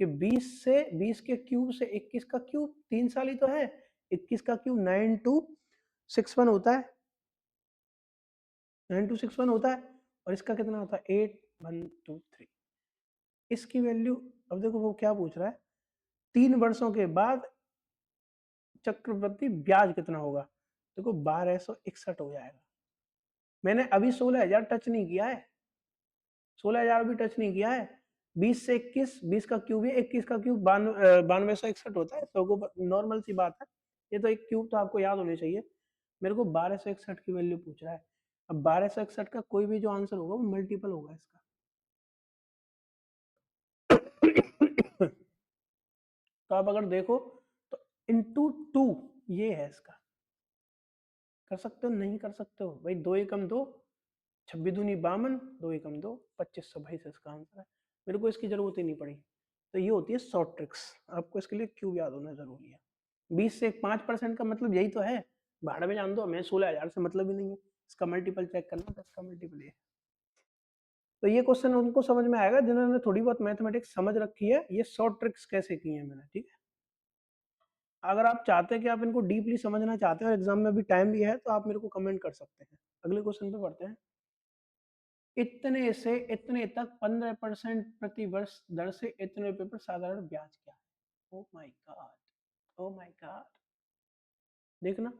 कि 20 के क्यूब से 21 का क्यूब, 3 साल ही तो है। 21 का क्यूब 9261 होता है, 9261 होता है। और इसका कितना होता है, 8123। इसकी वैल्यू, अब देखो वो क्या पूछ रहा है, 3 वर्षों के बाद चक्रवृद्धि ब्याज कितना होगा। देखो 1261 हो जाएगा। मैंने अभी 16,000 टच नहीं किया है, 16,000 भी टच नहीं किया है। 20 से 21, 20 का क्यूब है, 21 का क्यूब 9261 होता है। तो नॉर्मल सी बात है, ये तो एक क्यूब तो आपको याद होने चाहिए। मेरे को 1261 की वैल्यू पूछ रहा है। अब 1261 का कोई भी जो आंसर होगा वो मल्टीपल होगा इसका। तो आप अगर देखो तो इंटू 2 ये है इसका। कर सकते हो, नहीं कर सकते हो भाई, 2 एकम 2, 26 दूनी 52, 2 एकम 2, 2522 इसका आंसर है। मेरे को इसकी जरूरत ही नहीं पड़ी। तो ये होती है शॉर्ट ट्रिक्स, आपको इसके लिए क्यूब याद होना जरूरी है। 20 से 5% का मतलब यही तो है, भाड़ में जान दो, हमें 16,000 से मतलब ही नहीं है। इसका मल्टीपल चेक करना था, इसका मल्टीपल ये। तो ये क्वेश्चन उनको समझ में आएगा जिन्होंने थोड़ी बहुत मैथमेटिक्स समझ रखी है, ये शॉर्ट ट्रिक्स कैसे की है मैंने, ठीक है। अगर आप चाहते हैं कि आप इनको डीपली समझना चाहते हैं और एग्जाम में भी टाइम भी है, तो आप मेरे को कमेंट कर सकते हैं। अगले क्वेश्चन पे बढ़ते हैं। इतने से इतने तक 15% प्रति वर्ष दर से इतने रुपए पर साधारण ब्याज क्या है? Oh my God, oh my God. देखना,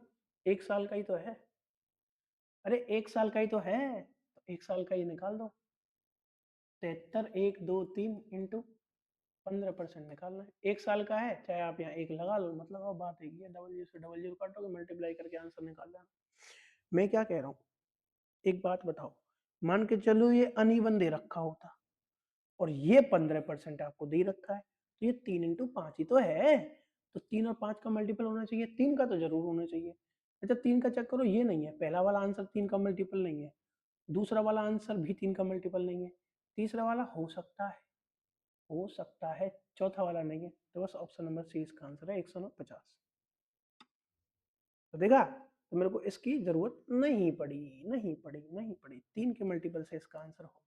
1 साल का ही तो है। अरे 1 साल का ही तो है, तो 1 साल का ही निकाल दो। 73,123 इंटू 15% निकालना है। 1 साल का है, चाहे आप यहाँ एक लगा लो, मतलब अब बात है, डबल जीरो से डबल जीरो काटोगे, मल्टीप्लाई करके आंसर निकाल लेना। मैं क्या कह रहा हूँ, एक बात बताओ, मान के चलो ये अनइवन दे रखा होता और ये 15% आपको दे रखा है, तो ये 3 इंटू 5 ही तो है। तो 3 और 5 का मल्टीपल होना चाहिए, 3 का तो जरूर होना चाहिए। अच्छा 3 का चेक करो, ये नहीं है, पहला वाला आंसर 3 का मल्टीपल नहीं है, दूसरा वाला आंसर भी 3 का मल्टीपल नहीं है, तीसरा वाला हो सकता है। हो सकता है चौथा वाला नहीं है, तो बस ऑप्शन नंबर सी इसका आंसर है 150। तो देखा, तो मेरे को इसकी जरूरत नहीं पड़ी, नहीं पड़ी, 3 के मल्टीपल से इसका आंसर हो गया।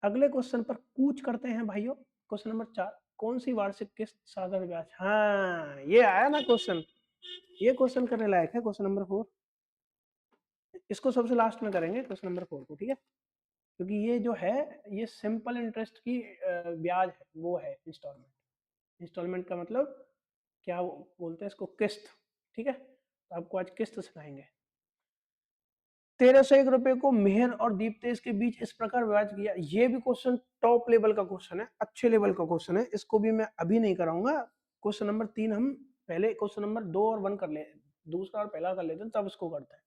अगले क्वेश्चन पर कूच करते हैं भाइयों। क्वेश्चन नंबर 4, कौन सी वार्षिक किस्त साधारण ब्याज, हाँ ये आया ना क्वेश्चन, ये क्वेश्चन करने लायक है। क्वेश्चन नंबर 4, इसको सबसे लास्ट में करेंगे क्वेश्चन नंबर 4 को, ठीक है, क्योंकि ये जो है ये सिंपल इंटरेस्ट की ब्याज है, वो है इंस्टॉलमेंट। इंस्टॉलमेंट का मतलब क्या बोलते हैं इसको, किस्त, ठीक है, तो आपको आज किस्त सिखाएंगे। 1301 रुपए को मेहर और दीप्तेश के बीच इस प्रकार विभाजित किया। ये भी क्वेश्चन टॉप लेवल का क्वेश्चन है, अच्छे लेवल का क्वेश्चन है, इसको भी मैं अभी नहीं कराऊंगा। क्वेश्चन नंबर 3 हम पहले क्वेश्चन नंबर 2 और 1 कर ले, दूसरा और पहला कर लेते हैं, तब इसको करते हैं।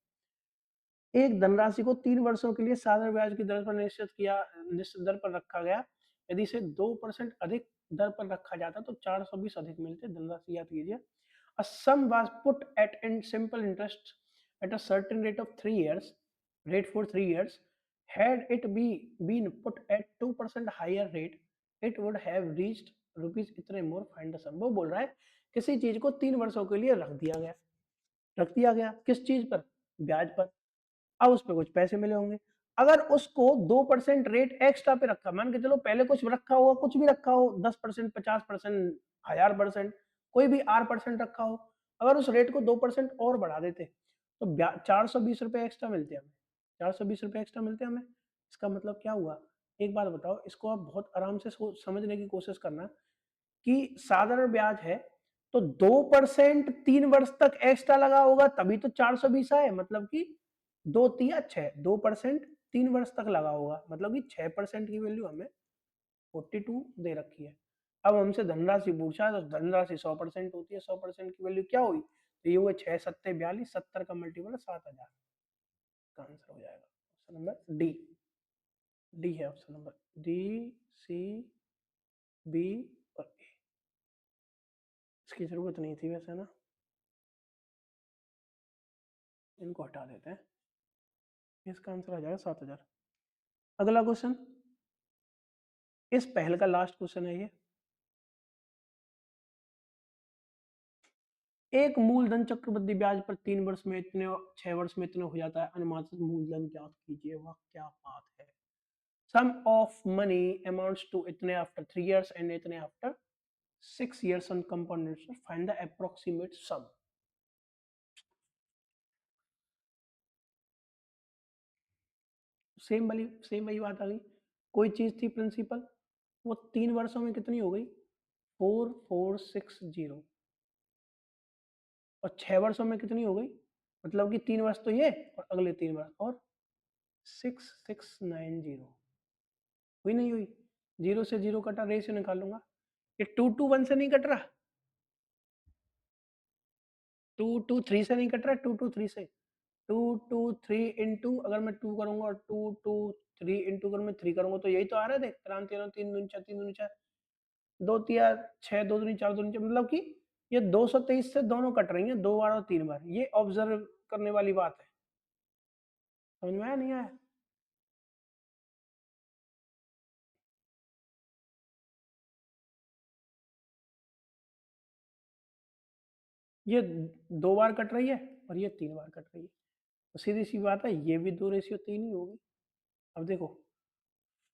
एक धनराशि को 3 वर्षों के लिए साधारण ब्याज की दर पर निश्चित दर पर रखा गया। यदि इसे 2% अधिक दर पर रखा जाता तो 420 अधिक मिलते। धनराशि याद कीजिए। A sum was put at in simple interest at a certain rate for 3 years. Had it been put at 2% higher rate, it would have reached rupees इतने more. Find the sum. वो बोल रहा है किसी चीज को 3 वर्षों के लिए रख दिया गया किस चीज पर, ब्याज पर। अब उस पर कुछ पैसे मिले होंगे। अगर उसको 2% रेट एक्स्ट्रा पे रखा, मान के चलो पहले कुछ रखा होगा, कुछ भी रखा हो, 10%, 50%, 1000%, कोई भी R% रखा हो, अगर उस रेट को 2% और बढ़ा देते तो 420 रुपए एक्स्ट्रा मिलते हमें, 420 रुपए एक्स्ट्रा मिलते हमें। इसका मतलब क्या हुआ, एक बात बताओ, इसको आप बहुत आराम से समझने की कोशिश करना कि साधारण ब्याज है तो 2% 3 वर्ष तक एक्स्ट्रा लगा होगा तभी तो 420 आए, मतलब कि 2 3 वर्ष तक लगा होगा, मतलब कि 6% की वैल्यू हमें 42 दे रखी है। अब हमसे धनराशि पूछा है तो धनराशि 100% होती है, 100% की वैल्यू क्या हुई, तो ये हुए 6 सत्ते 42, 70 का मल्टीपल 7000 का आंसर हो जाएगा ऑप्शन नंबर डी। डी है ऑप्शन नंबर डी, सी, बी और ए। इसकी जरूरत नहीं थी वैसे ना, इनको हटा देते हैं, इसका आंसर आ जाएगा 7000। अगला क्वेश्चन, इस पहल का लास्ट क्वेश्चन है ये। एक मूलधन चक्रवृद्धि ब्याज पर 3 वर्ष में इतने, 6 वर्ष में इतने हो जाता है, अनुमानित मूलधन ज्ञात कीजिए। वह क्या बात है। Sum of money amounts to इतने आफ्टर 3 years एंड इतने after 6 years on compound interest, find the approximate sum. Same वही बात आ गई, कोई चीज थी प्रिंसिपल, वो 3 वर्षों में कितनी हो गई, 4460, और 6 वर्षों में कितनी हो गई, मतलब कि 3 वर्ष तो ये और अगले 3 वर्ष और 6690, हुई नहीं हुई, जीरो से जीरो कटा, रेशियो निकाल लूंगा। ये 2 to 1 से नहीं कट रहा, 2 to 3 से नहीं कट रहा, 2 to 3 से, 2 to 3 इंटू अगर मैं 2 करूंगा और 2 to 3 इंटू अगर मैं 3 करूंगा तो यही तो आ रहा है, देख तेरह तेरह, 3 दूनी 4, 3 दूनी 4, 2 तिया 6, 2 दूनी 4, 2 दूनी 4, मतलब कि ये 223 से दोनों कट रही हैं, 2 बार और 3 बार। ये ऑब्जर्व करने वाली बात है, समझ में आया नहीं आया। ये 2 बार कट रही है और ये 3 बार कट रही है, तो सीधी सी बात है ये भी 2:3 ही होगी। अब देखो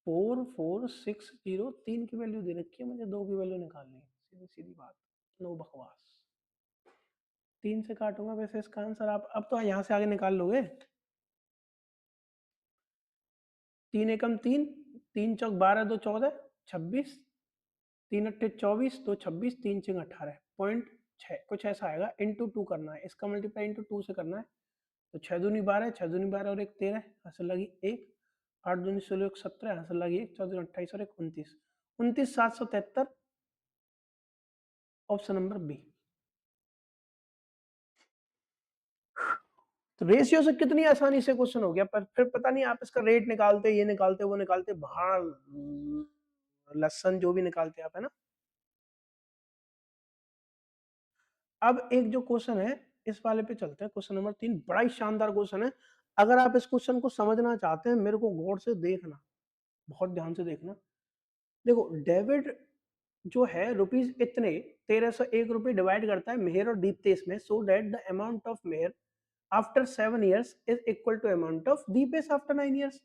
4460, 3 की वैल्यू दे रखी है, मुझे 2 की वैल्यू निकालनी है, सीधी सीधी बात, नो बकवास। 3 से काटूंगा वैसे इसका आंसर, आप अब तो यहाँ से आगे निकाल लोगे। 3 एकम 3, 3 चौक 12, 2 14, 26, 3 अट्ठे 24, 2 26, 3 6 18, 6 कुछ ऐसा आएगा, इंटू 2 करना है, इसका मल्टीप्लाई इंटू 2 से करना है, तो 6 दूनी 12, 6 दूनी 12 और एक 13, हासिल लगी 1, 8 दूनी 16 एक 17, हासिल लगी 1, 14 दूनी 28 और एक 29, 29,773, ऑप्शन नंबर बी। तो रेशियो से कितनी आसानी से क्वेश्चन हो गया, पर फिर पता नहीं आप इसका रेट निकालते, ये निकालते, वो निकालते, भाड़ लसन जो भी निकालते आप, है ना। अब एक जो क्वेश्चन है इस वाले पे चलते हैं, क्वेश्चन नंबर 3, बड़ा ही शानदार क्वेश्चन है। अगर आप इस क्वेश्चन को समझना चाहते हैं, मेरे को गौर से देखना, बहुत ध्यान से देखना। देखो डेविड जो है रुपीज इतने 1301 रुपये डिवाइड करता है मेहर और दीप्तेश में, so that the amount of Meher after 7 years is equal to amount of Dipesh after 9 years।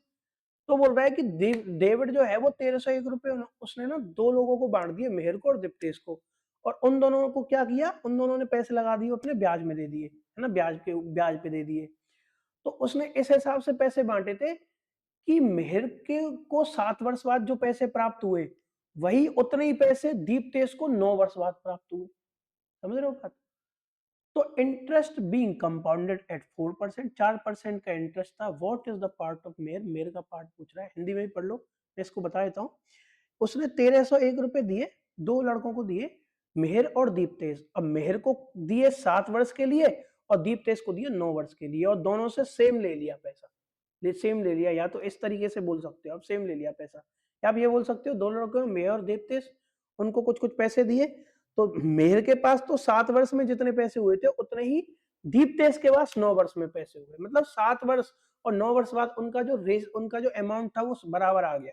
तो बोल रहा है कि डेविड जो है वो 1301 रुपये उसने ना दो लोगों को बांट दिए, मेहर को और दीप्तेश को, और उन दोनों को क्या किया, उन दोनों ने पैसे लगा दिए अपने ब्याज में दे दिए, है ना, ब्याज पे दे दिए। तो उसने इस हिसाब से पैसे बांटे थे कि मेहर के को 7 वर्ष बाद जो पैसे प्राप्त हुए वही उतने ही पैसे दीप्तेश को 9 वर्ष बाद प्राप्त हुए। समझ रहे हो बात? तो इंटरेस्ट बीइंग कंपाउंडेड एट 4%, 4% का इंटरेस्ट था। What is the part of mayor, mayor का पार्ट पूछ रहा है, हिंदी में ही पढ़ लो, मैं इसको बता देता हूँ। उसने 1301 रुपए दिए, दो लड़कों को दिए, मेहर और दीप्तेश। अब मेहर को दिए 7 वर्ष के लिए और दीप्तेश को दिए 9 वर्ष के लिए, और दोनों से सेम ले लिया पैसा, सेम ले लिया, या तो इस तरीके से बोल सकते हो आप, सेम ले लिया पैसा, या आप ये बोल सकते हो दोनों लड़कों में मेहर और दीप्तेश, उनको कुछ कुछ पैसे दिए, तो मेहर के पास तो 7 वर्ष में जितने पैसे हुए थे उतने ही दीप्तेश के पास 9 वर्ष में पैसे हुए, मतलब 7 वर्ष और 9 वर्ष बाद उनका जो अमाउंट था वो बराबर आ गया।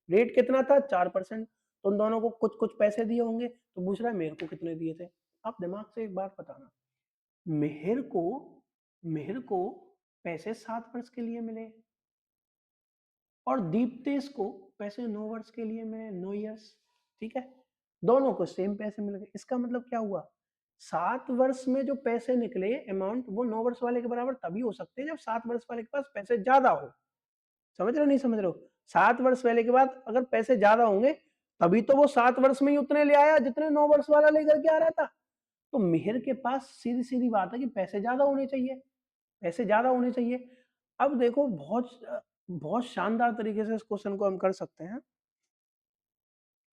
रेट कितना था, 4%। तो उन दोनों को कुछ कुछ पैसे दिए होंगे, तो पूछ रहा है मेहर को कितने दिए थे। आप दिमाग से एक बात बताना, मेहर को मेहर को पैसे 7 वर्ष के लिए मिले और दीप्तेश को पैसे 9 वर्ष के लिए मिले, 9 years, ठीक है, दोनों को सेम पैसे मिल गए। इसका मतलब क्या हुआ, 7 वर्ष में जो पैसे निकले अमाउंट वो 9 वर्ष वाले के बराबर तभी हो सकते हैं जब 7 वर्ष वाले के पास पैसे ज्यादा हो। समझ रहे हो नहीं समझ रहे हो? 7 वर्ष वाले के बाद अगर पैसे ज्यादा होंगे तभी तो वो 7 वर्ष में ही उतने ले आया जितने 9 वर्ष वाला लेकर के आ रहा था। तो मेहर के पास सीधी सीधी बात है कि पैसे ज्यादा होने चाहिए, पैसे ज्यादा होने चाहिए। अब देखो बहुत बहुत शानदार तरीके से इस क्वेश्चन को हम कर सकते हैं।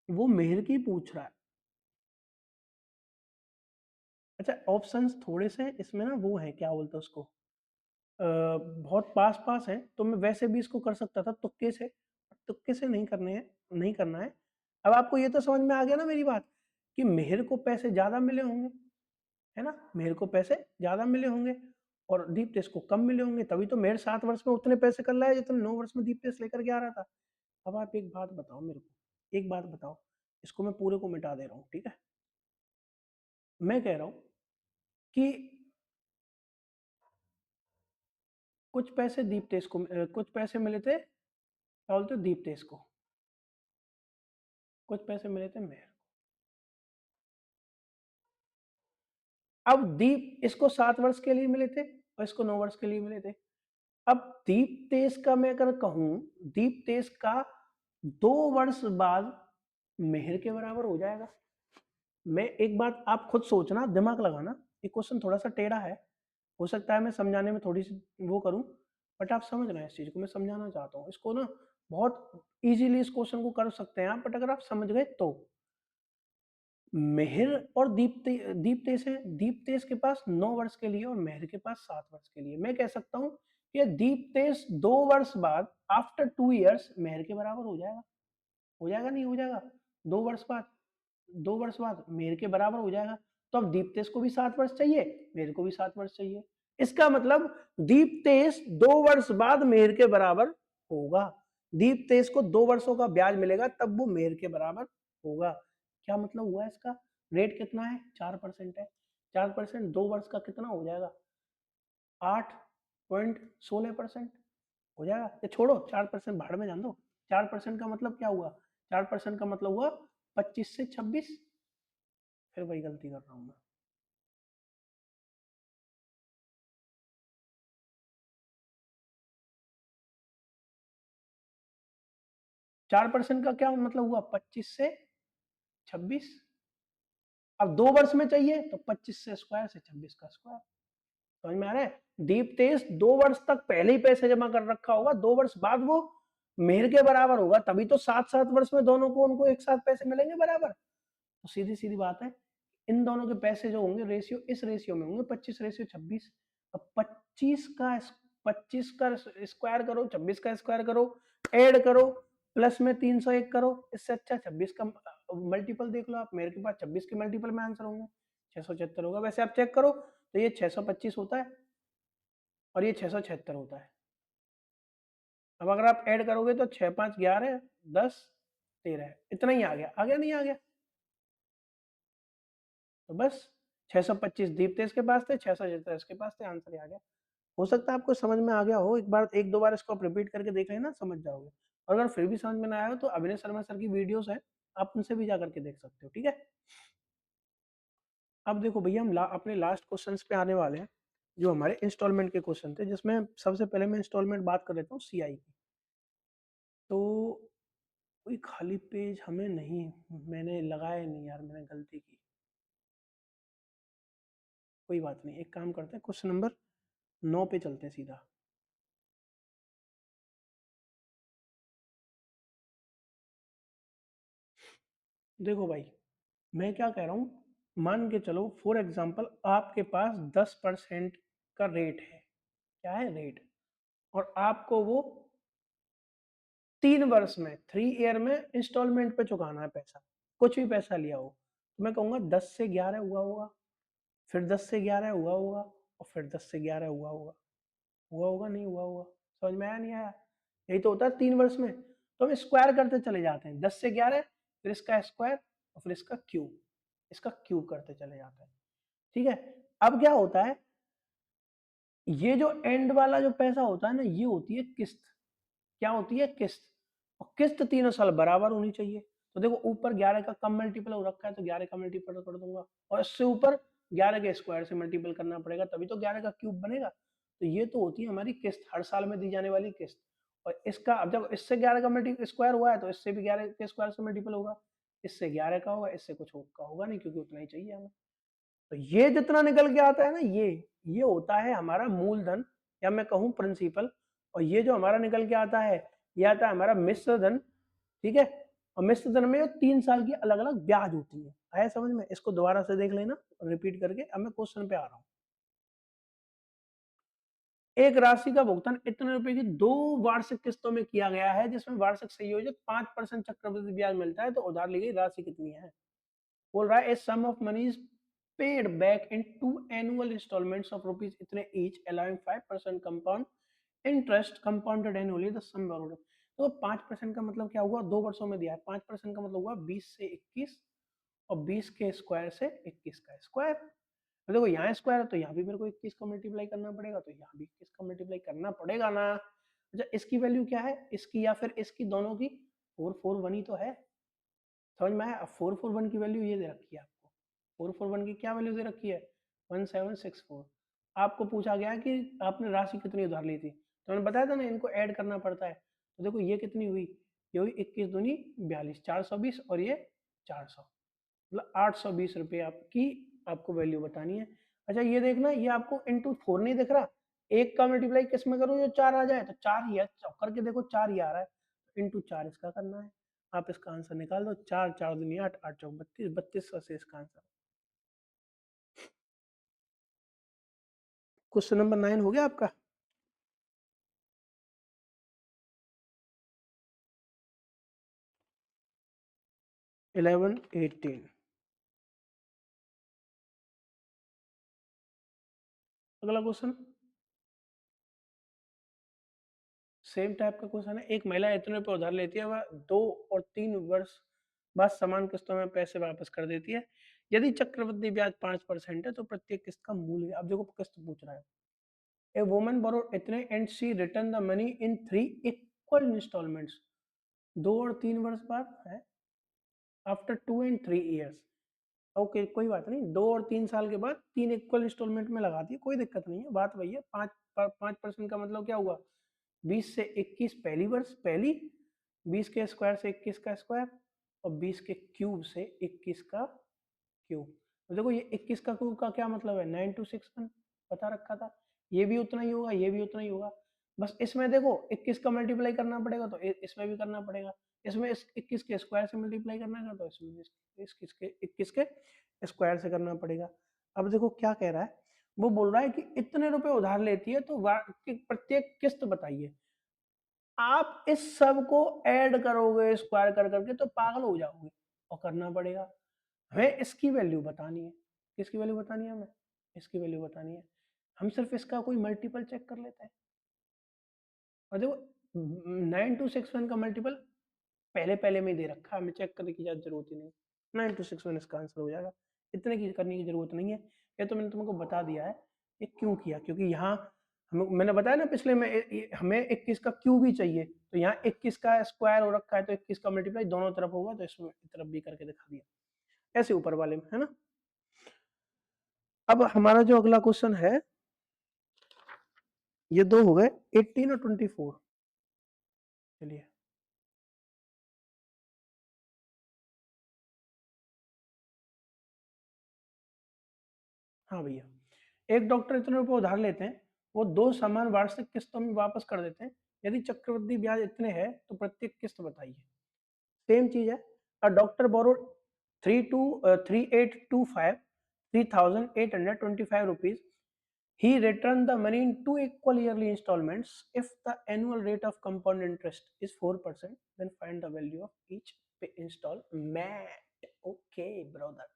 वो मेहर की पूछ रहा है। अच्छा ऑप्शंस थोड़े से इसमें ना वो है, क्या बोलते हैं उसको, बहुत पास पास है, तो मैं वैसे भी इसको कर सकता था तुक्के से, तुक्के से नहीं करने हैं, नहीं करना है। अब आपको ये तो समझ में आ गया ना मेरी बात, कि मेहर को पैसे ज्यादा मिले होंगे, है ना, मेहर को पैसे ज्यादा मिले होंगे और दीप्तेश को कम मिले होंगे, तभी तो मेहर 7 वर्ष में उतने पैसे कर रहा है जितने 9 वर्ष में दीप्तेश लेकर के आ रहा था। अब आप एक बात बताओ मेरे को, एक बात बताओ, इसको मैं पूरे को मिटा दे रहा हूँ, ठीक है। मैं कह रहा हूँ कि कुछ पैसे दीप्तेश को, कुछ पैसे मिले थे क्या बोलते हो दीप्तेश को, कुछ पैसे मिले थे मेहर। अब दीप इसको 7 वर्ष के लिए मिले थे और इसको 9 वर्ष के लिए मिले थे। अब दीप तेज का मैं अगर कहूं, दीप तेज का 2 वर्ष बाद मेहर के बराबर हो जाएगा। मैं एक बात आप खुद सोचना, दिमाग लगाना, ये क्वेश्चन थोड़ा सा टेढ़ा है, हो सकता है मैं समझाने में थोड़ी सी वो करूं, बट आप समझ रहे हैं इस चीज को, मैं समझाना चाहता हूं इसको ना, बहुत इजीली इस क्वेश्चन को कर सकते हैं आप, बट अगर आप समझ गए तो। मेहर और दीप्तेश है, दीप्तेश के पास 9 वर्ष के लिए और मेहर के पास 7 वर्ष के लिए। मैं कह सकता हूं कि दीप्तेश 2 वर्ष बाद आफ्टर 2 years मेहर के बराबर हो जाएगा। हो जाएगा नहीं हो जाएगा, 2 वर्ष बाद, 2 वर्ष बाद मेहर के बराबर हो जाएगा। तो अब दीप्तेश को भी 7 वर्ष चाहिए, मेहर को भी 7 वर्ष चाहिए। इसका मतलब दीप्तेश 2 वर्ष बाद मेहर के बराबर होगा। दीप्तेश को 2 वर्षों का ब्याज मिलेगा तब वो मेहर के बराबर होगा। क्या मतलब हुआ इसका, रेट कितना है, 4% है, 4% 2 वर्ष का कितना हो जाएगा, 8.16% हो जाएगा। ये छोड़ो, 4% भाड़ में जान दो, 4% का मतलब क्या हुआ, 4% का मतलब हुआ 25 से 26, फिर वही गलती कर रहा हूं मैं। 4% का क्या मतलब हुआ, 25 से 26। अब 2 वर्ष में चाहिए तो 25 से स्क्वायर से 26 का स्क्वायर। समझ में आ रहा है, दीप तेज 2 वर्ष तक पहले ही पैसे जमा कर रखा होगा, 2 वर्ष बाद वो मेहर के बराबर होगा, तभी तो 7-7 वर्ष में दोनों को उनको एक साथ पैसे मिलेंगे बराबर। तो सीधी सीधी बात है, इन दोनों के पैसे जो होंगे रेशियो इस रेशियो में होंगे, 25/26। अब 25 का स्क्वायर करो, 26 का स्क्वायर करो, ऐड करो, प्लस में 301 करो, इससे अच्छा 26 का मल्टीपल देख लो आप, मेरे के पास 26 के मल्टीपल में आंसर होंगे, 676 होगा। वैसे आप चेक करो तो ये 625 होता है और ये 676 होता है। अब अगर आप ऐड करोगे तो 6 5 11 10 13 इतना ही आ गया नहीं आ गया? तो बस 625 दीप्तेश के पास थे, 637 के पास थे, आंसर आ गया। हो सकता है आपको समझ में आ गया हो, एक बार एक दो बार इसको आप रिपीट करके देख लेना, समझ जाओगे। और अगर फिर भी समझ में ना आया हो तो अभिनय शर्मा सर की वीडियोस है, आप उनसे भी जा करके देख सकते हो, ठीक है। अब देखो भैया हम अपने लास्ट क्वेश्चंस पे आने वाले हैं, जो हमारे इंस्टॉलमेंट के क्वेश्चन थे, जिसमें सबसे पहले मैं इंस्टॉलमेंट बात कर लेता हूँ सीआई की। तो कोई खाली पेज हमें नहीं, मैंने लगाया नहीं यार, मैंने गलती की। कोई बात नहीं, एक काम करते हैं, क्वेश्चन नंबर 9 पे चलते हैं सीधा। देखो भाई, मैं क्या कह रहा हूँ, मान के चलो फॉर एग्जांपल आपके पास 10% का रेट है, क्या है रेट, और आपको वो 3 वर्ष में 3 ईयर में इंस्टॉलमेंट पे चुकाना है पैसा, कुछ भी पैसा लिया हो, तो मैं कहूंगा 10 से 11 हुआ होगा, फिर 10 से 11 हुआ होगा, और फिर 10 से 11 हुआ होगा, हुआ होगा नहीं हुआ होगा, समझ में आया नहीं आया? यही तो होता है 3 वर्ष में। तो हम स्क्वायर करते चले जाते हैं, 10 से 11 फिर इसका स्क्वायर और फिर इसका क्यूब, इसका क्यूब करते चले जाते हैं, ठीक है। अब क्या होता है, ये जो एंड वाला जो पैसा होता है ना, ये होती है किस्त, क्या होती है किस्त, और किस्त 3 साल बराबर होनी चाहिए। तो देखो ऊपर 11 का कम मल्टीपल हो रखा है तो 11 का मल्टीपल कर दूंगा, और इससे ऊपर 11 के स्क्वायर से मल्टीपल करना पड़ेगा, तभी तो 11 का क्यूब बनेगा। तो ये तो होती है हमारी किस्त, हर साल में दी जाने वाली किस्त। और इसका अब जब इससे 11 का मल्टी स्क्वायर हुआ है तो इससे भी 11 के स्क्वायर से मल्टीपल होगा, इससे 11 का होगा, इससे कुछ का होगा नहीं, क्योंकि उतना ही चाहिए हमें। तो ये जितना निकल के आता है ना, ये होता है हमारा मूलधन, या मैं कहूं प्रिंसिपल। और ये जो हमारा निकल के आता है, ये आता है हमारा मिश्र धन, ठीक है। और मिश्र धन में 3 साल की अलग अलग ब्याज होती है, आया समझ में? इसको दोबारा से देख लेना रिपीट करके। अब मैं क्वेश्चन पे आ रहा हूँ। एक राशि का भुगतान इतने रुपए की 2 वार्षिक किस्तों में किया गया है, जिसमें वार्षिक संयोजित 5% चक्रवृद्धि ब्याज मिलता है, तो उधार ली गई राशि कितनी है? बोल रहा है a sum of money is paid back in 2 annual installments of rupees इतने each allowing 5% compound interest compounded annually the sum borrowed. तो 5% का मतलब क्या हुआ, 2 वर्षों में दिया है, 5% का मतलब हुआ 20 से 21, और 20 के स्क्वायर से 21 का स्क्वायर। तो देखो यहाँ स्क्वायर है तो यहाँ भी मेरे को 21 का मल्टीप्लाई करना पड़ेगा, तो यहाँ भी 21 का मल्टीप्लाई करना पड़ेगा ना। अच्छा इसकी वैल्यू क्या है, इसकी या फिर इसकी, दोनों की 441 ही तो है, समझ में आया? अब 441 की वैल्यू ये दे रखी है आपको, 441 की क्या वैल्यू दे रखी है, 1764। आपको पूछा गया कि आपने राशि कितनी उधार ली थी, तो मैंने बताया था ना इनको ऐड करना पड़ता है। तो देखो ये कितनी हुई, ये हुई 21 दूनी 42, 420, और ये 400, मतलब 820 रुपये आपकी, आपको वैल्यू बतानी है। अच्छा ये देखना, ये आपको इंटू 4 नहीं दिख रहा, एक का मल्टीप्लाई किस में करूँ जो 4 आ जाए, तो 4 ही है, करके देखो 4 ही आ रहा है, इंटू 4 इसका करना है। आप इसका आंसर निकाल दो, 4 4 दूनी 8, 8 चौक 32, 32 से इसका आंसर। क्वेश्चन नंबर 9 हो गया आपका। 11 18, अगला क्वेश्चन सेम टाइप का क्वेश्चन है। एक महिला इतने रुपए उधार लेती है, वह 2 और 3 वर्ष बाद समान किस्तों में पैसे वापस कर देती है। यदि चक्रवृद्धि ब्याज 5% है तो प्रत्येक किस्त का मूल्य, अब देखो किस्त पूछ रहा है। ए वुमन बोरोड इतने and she return the money in 3 equal instalments, 2 और 3 वर्ष बाद है, आफ्टर 2 and 3 years। ओके कोई बात नहीं, 2 और 3 साल के बाद 3 इक्वल इंस्टॉलमेंट में लगा दी, कोई दिक्कत नहीं है, बात वही है। 5% का मतलब क्या हुआ, 20 से 21 पहली वर्ष पहली, 20 के स्क्वायर से 21 का स्क्वायर, और 20 के क्यूब से 21 का क्यूब। तो देखो ये 21 का क्यूब का क्या मतलब है, 9261 बता रखा था, ये भी उतना ही होगा, ये भी उतना ही होगा। बस इसमें देखो 21 का मल्टीप्लाई करना पड़ेगा तो इसमें भी करना पड़ेगा, इसमें इस 21 के स्क्वायर से मल्टीप्लाई करना है तो इसमें भी 21 के स्क्वायर से करना पड़ेगा। अब देखो क्या कह रहा है, वो बोल रहा है कि इतने रुपए उधार लेती है तो प्रत्येक किस्त बताइए। आप इस सब को ऐड करोगे स्क्वायर कर करके तो पागल हो जाओगे, और करना पड़ेगा। हमें इसकी वैल्यू बतानी है, किसकी वैल्यू बतानी है हमें, इसकी वैल्यू बतानी है। हम सिर्फ इसका कोई मल्टीपल चेक कर लेते हैं, और देखो 9261 का मल्टीपल पहले पहले में ही दे रखा है, हमें चेक करने की जरूरत ही नहीं। 9261 इसका आंसर हो जाएगा, इतने की करने की जरूरत नहीं है। ये तो मैंने तुमको बता दिया है ये क्यों किया, क्योंकि यहाँ मैंने बताया ना पिछले में हमें 21 का क्यूब ही चाहिए, तो यहाँ 21 का स्क्वायर हो रखा है तो 21 का मल्टीप्लाई दोनों तरफ होगा, तो इसमें तरफ भी करके दिखा दिया ऐसे ऊपर वाले में, है ना। अब हमारा जो अगला क्वेश्चन है, ये दो हो गए 18 और 24। चलिए, हाँ भैया, एक डॉक्टर इतने रुपए उधार लेते हैं, वो दो समान वार्षिक किस्तों में वापस कर देते हैं, यदि चक्रवृद्धि ब्याज इतने हैं तो प्रत्येक किस्त बताइए। सेम चीज है। A doctor borrowed 3825 rupees. He returned the money in two equal yearly installments. If the annual rate of compound interest is 4%, then find the value of each installment. Okay, brother.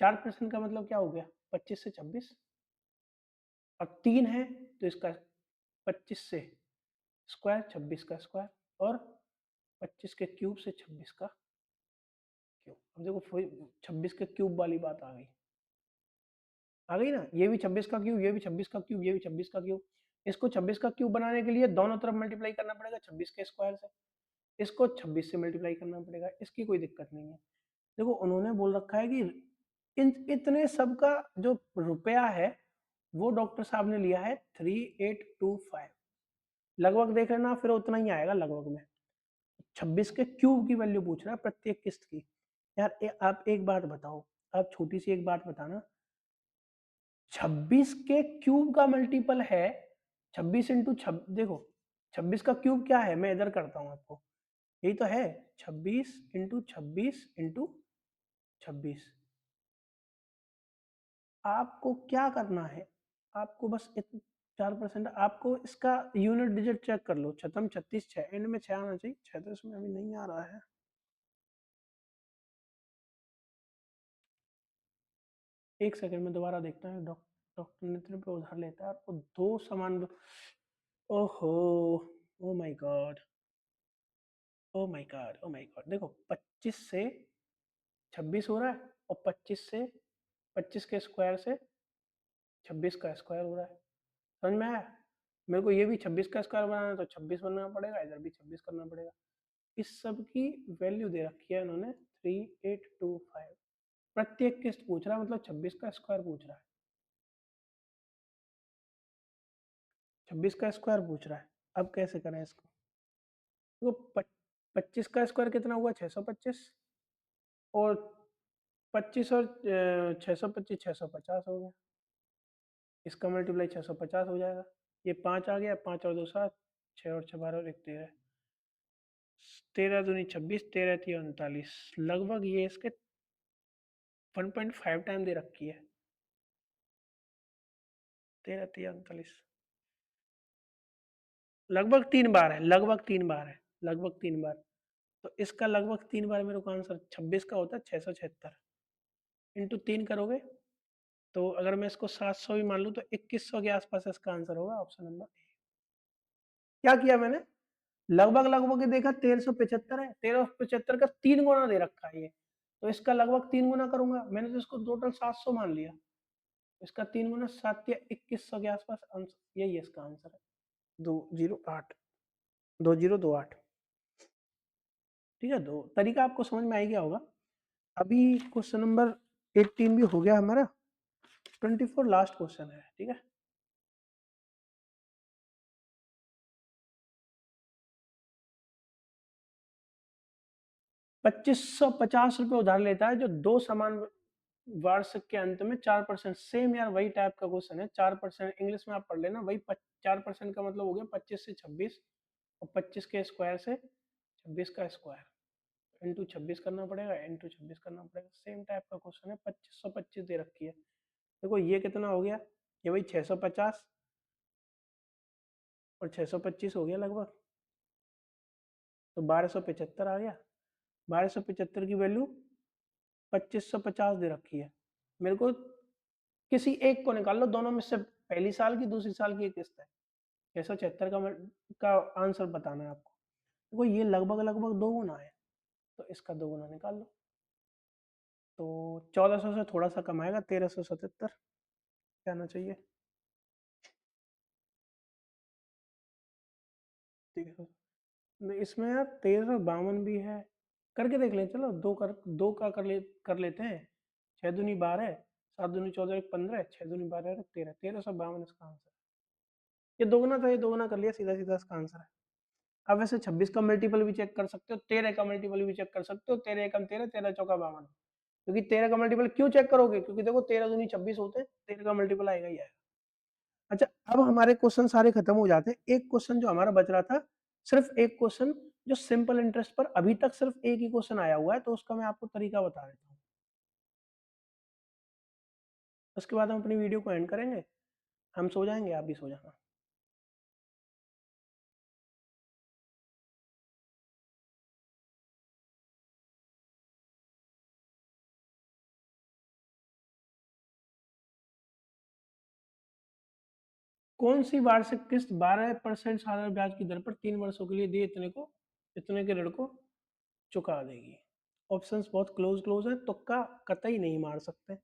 4% का मतलब क्या हो गया? 25 से 26, और 3 है तो इसका 25 से स्क्वायर, 26 का स्क्वायर, और 25 के क्यूब से 26 का क्यूब। अब देखो 26 के क्यूब वाली बात आ गई ना, ये भी 26 का क्यूब, ये भी 26 का क्यूब, ये भी 26 का क्यूब। इसको 26 का क्यूब बनाने के लिए दोनों तरफ मल्टीप्लाई करना पड़ेगा 26 के स्क्वायर से, इसको 26 से मल्टीप्लाई करना पड़ेगा, इसकी कोई दिक्कत नहीं है। देखो उन्होंने बोल रखा है कि इतने सब का जो रुपया है वो डॉक्टर साहब ने लिया है 3825, लगभग देख लेना फिर उतना ही आएगा लगभग में। 26 के क्यूब की वैल्यू पूछ रहा है प्रत्येक किस्त की। यार आप एक बात बताओ, आप छोटी सी एक बात बताना, 26 के क्यूब का मल्टीपल है 26 इंटू देखो 26 का क्यूब क्या है, मैं इधर करता हूं आपको, यही तो है 26 इंटू 26 आपको क्या करना है, आपको बस 4%, आपको इसका यूनिट डिजिट चेक कर लो, छतम 36 6 एंड में 6 आना चाहिए, 6 तो इसमें अभी नहीं आ रहा है। एक सेकंड में दोबारा देखता है। डॉक्टर नितिन पे उधार लेता है और दो समान, ओहो, oh my God, oh my God, oh my God. देखो 25 से 26 हो रहा है, और 25 से 25 के स्क्वायर से 26 का स्क्वायर हो रहा है, समझ में आया। मेरे को ये भी 26 का स्क्वायर बनाना है तो 26 बनना पड़ेगा, इधर भी 26 करना पड़ेगा। इस सब की वैल्यू दे रखी है इन्होंने 3825, प्रत्येक किस्त पूछ रहा है, मतलब 26 का स्क्वायर पूछ रहा है, 26 का स्क्वायर पूछ रहा है। अब कैसे करें इसको, तो 25 का स्क्वायर कितना हुआ 625, और 25 और 625 650 हो गया, इसका मल्टीप्लाई 650 हो जाएगा, ये 5 आ गया, 5 और 2 7, 6 और 6 12 और 1 13, 13 दूनी 26, 13 थी 39, लगभग ये इसके 1.5 टाइम दे रखी है, 13 थी 39, लगभग 3 बार है, लगभग 3 बार है, लगभग 3 बार। तो इसका लगभग 3 बार मेरे को आंसर 26 का होता है 676, इंटू 3 करोगे तो अगर मैं इसको 700 भी मान लूँ तो 2100 के आसपास इसका आंसर होगा, ऑप्शन नंबर ए। क्या किया मैंने, लगभग लगभग देखा 1375 है, 1375 का 3 गुना दे रखा है ये, तो इसका लगभग 3 गुना करूंगा, मैंने तो इसको टोटल 700 मान लिया, इसका 3 गुना 7 या 2100 के आसपास आंसर, यही इसका आंसर है 208, 2028। ठीक है, दो तरीका आपको समझ में आ गया होगा। अभी क्वेश्चन नंबर 18 भी हो गया हमारा, 24 लास्ट क्वेश्चन है, ठीक है। 2550 रुपये उधार लेता है जो दो समान वार्षिक के अंत में 4%, सेम यार वही टाइप का क्वेश्चन है, 4% इंग्लिश में आप पढ़ लेना, वही 4% का मतलब हो गया 25 से 26, और 25 के स्क्वायर से 26 का स्क्वायर, इंटू 26 करना पड़ेगा, इंटू 26 करना पड़ेगा, सेम टाइप का क्वेश्चन है, 2525 दे रखी है। देखो ये कितना हो गया, ये वही 650 और 625 हो गया लगभग, तो 1275 आ गया, 1275 की वैल्यू 2550 दे रखी है, मेरे को किसी एक को निकाल लो, दोनों में से पहली साल की दूसरी साल की एक किस्त है, 676 का आंसर बताना है आपको। देखो ये लगभग लगभग 2 गुना है, तो इसका 2 गुना निकाल लो। तो 1400 से थोड़ा सा कम आएगा, 1377 क्या आना चाहिए। ठीक है, इसमें यार 1352 भी है, करके देख लें। चलो दो का कर लेते हैं। 6 दूनी 12, 7 दूनी 14, 1 15, 6 दूनी 12, 13, 1352 इसका आंसर है। ये दोगुना था, ये दोगुना कर लिया, सीधा सीधा इसका आंसर है। अब वैसे 26 का मल्टीपल भी चेक कर सकते हो, 13 का मल्टीपल भी चेक कर सकते हो। 13 एकम 13, 13 चौका 52। क्योंकि 13 का मल्टीपल क्यों चेक करोगे, क्योंकि देखो 13 दूनी 26 होते हैं, 13 का मल्टीपल आएगा ही आएगा। अच्छा, अब हमारे क्वेश्चन सारे खत्म हो जाते हैं। एक क्वेश्चन जो हमारा बच रहा था, सिर्फ एक क्वेश्चन जो सिंपल इंटरेस्ट पर अभी तक सिर्फ एक ही क्वेश्चन आया हुआ है, तो उसका मैं आपको तरीका बता देता हूँ। उसके बाद हम अपनी वीडियो को एंड करेंगे, हम सो जाएंगे, आप भी सो जाना। कौन सी वार्षिक किस्त 12% साधारण ब्याज की दर पर 3 वर्षों के लिए दिए इतने के ऋण को चुका देगी। ऑप्शंस बहुत क्लोज क्लोज है, तुक्का कतई नहीं मार सकते,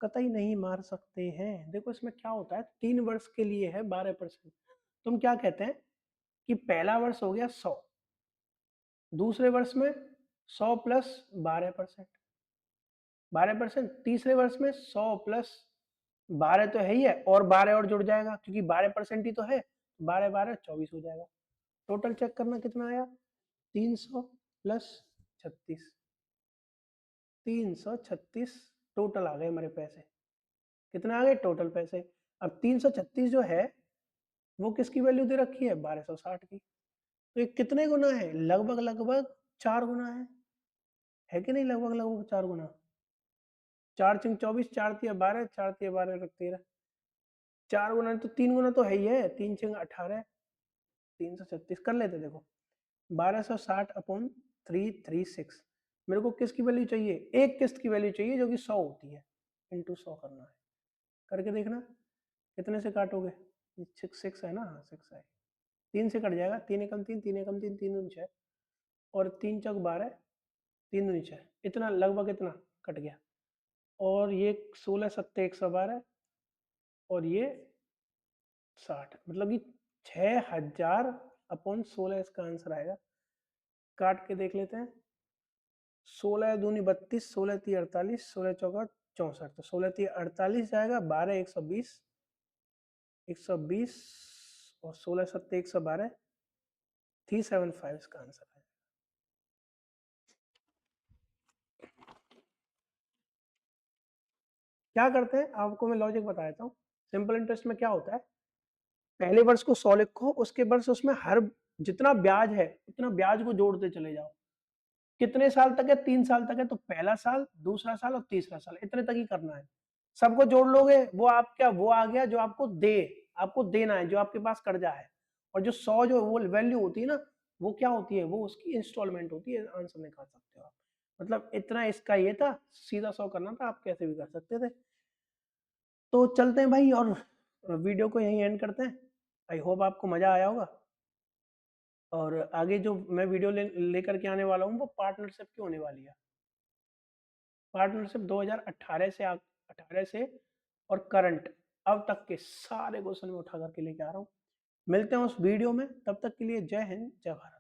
कतई नहीं मार सकते हैं। देखो इसमें क्या होता है, 3 वर्ष के लिए है 12%। तुम क्या कहते हैं कि पहला वर्ष हो गया 100, दूसरे वर्ष में 100 प्लस 12%, 12%, तीसरे वर्ष में 100 प्लस 12 तो है ही है, और 12 और जुड़ जाएगा क्योंकि 12% ही तो है। 12 12 24 हो जाएगा। टोटल चेक करना कितना आया, 300 प्लस 36, 336 टोटल आ गए हमारे पैसे। कितने आ गए टोटल पैसे। अब 336 जो है वो किसकी वैल्यू दे रखी है, 1260 की। तो ये कितने गुना है, लगभग लगभग 4 गुना है कि नहीं, लगभग लगभग 4 गुना। 4 चिंग 24, 4 तिया 12, 4 तिया 12 13, 4 गुना तो 3 गुना तो है ही है। 3 चिंग 18, 336 कर लेते देखो। 1260 अपॉन 336, मेरे को किसकी वैल्यू चाहिए, एक किस्त की वैल्यू चाहिए जो कि 100 होती है, इंटू 100 करना है। करके देखना कितने से काटोगे, 6 है ना, हाँ 6 है। 3 से कट जाएगा, 3 एकम 3, 3 एकम 3, 3 दूनी 6, और 3 चौक 12, 3 दूनी 6, इतना लगभग इतना कट गया। और ये 16 सत्ते 112, और ये 60, मतलब कि 6000 अपॉन 16 इसका आंसर आएगा। काट के देख लेते हैं। 16 दूनी 32, 16 ती 48, 16 चौका 64, तो 16 ती 48 जाएगा, 12 120, 120 और 16 सत्ते 112, 375 इसका आंसर है। क्या करते हैं आपको मैं लॉजिक बता देता हूँ। सिंपल इंटरेस्ट में क्या होता है, पहले वर्ष को 100 लिखो, उसके वर्ष उसमें हर जितना ब्याज है उतना ब्याज को जोड़ते चले जाओ। कितने साल तक है, 3 साल तक है, तो पहला साल, दूसरा साल और तीसरा साल, इतने तक ही करना है। सबको जोड़ लोगे, वो आप क्या, वो आ गया जो आपको देना है, जो आपके पास कर्जा है। और जो 100 जो वो वैल्यू होती है ना, वो क्या होती है, वो उसकी इंस्टॉलमेंट होती है। आंसर निकाल सकते हो आप। मतलब इतना इसका ये था, सीधा 100 करना था, आप कैसे भी कर सकते थे। तो चलते हैं भाई, और वीडियो को यहीं एंड करते हैं। आई होप आपको मजा आया होगा। और आगे जो मैं वीडियो लेकर के आने वाला हूँ वो पार्टनरशिप की होने वाली है। पार्टनरशिप 2018 से 18 से और करंट अब तक के सारे क्वेश्चन में उठा करके लेके आ रहा हूँ। मिलते हैं उस वीडियो में, तब तक के लिए जय हिंद जय भारत।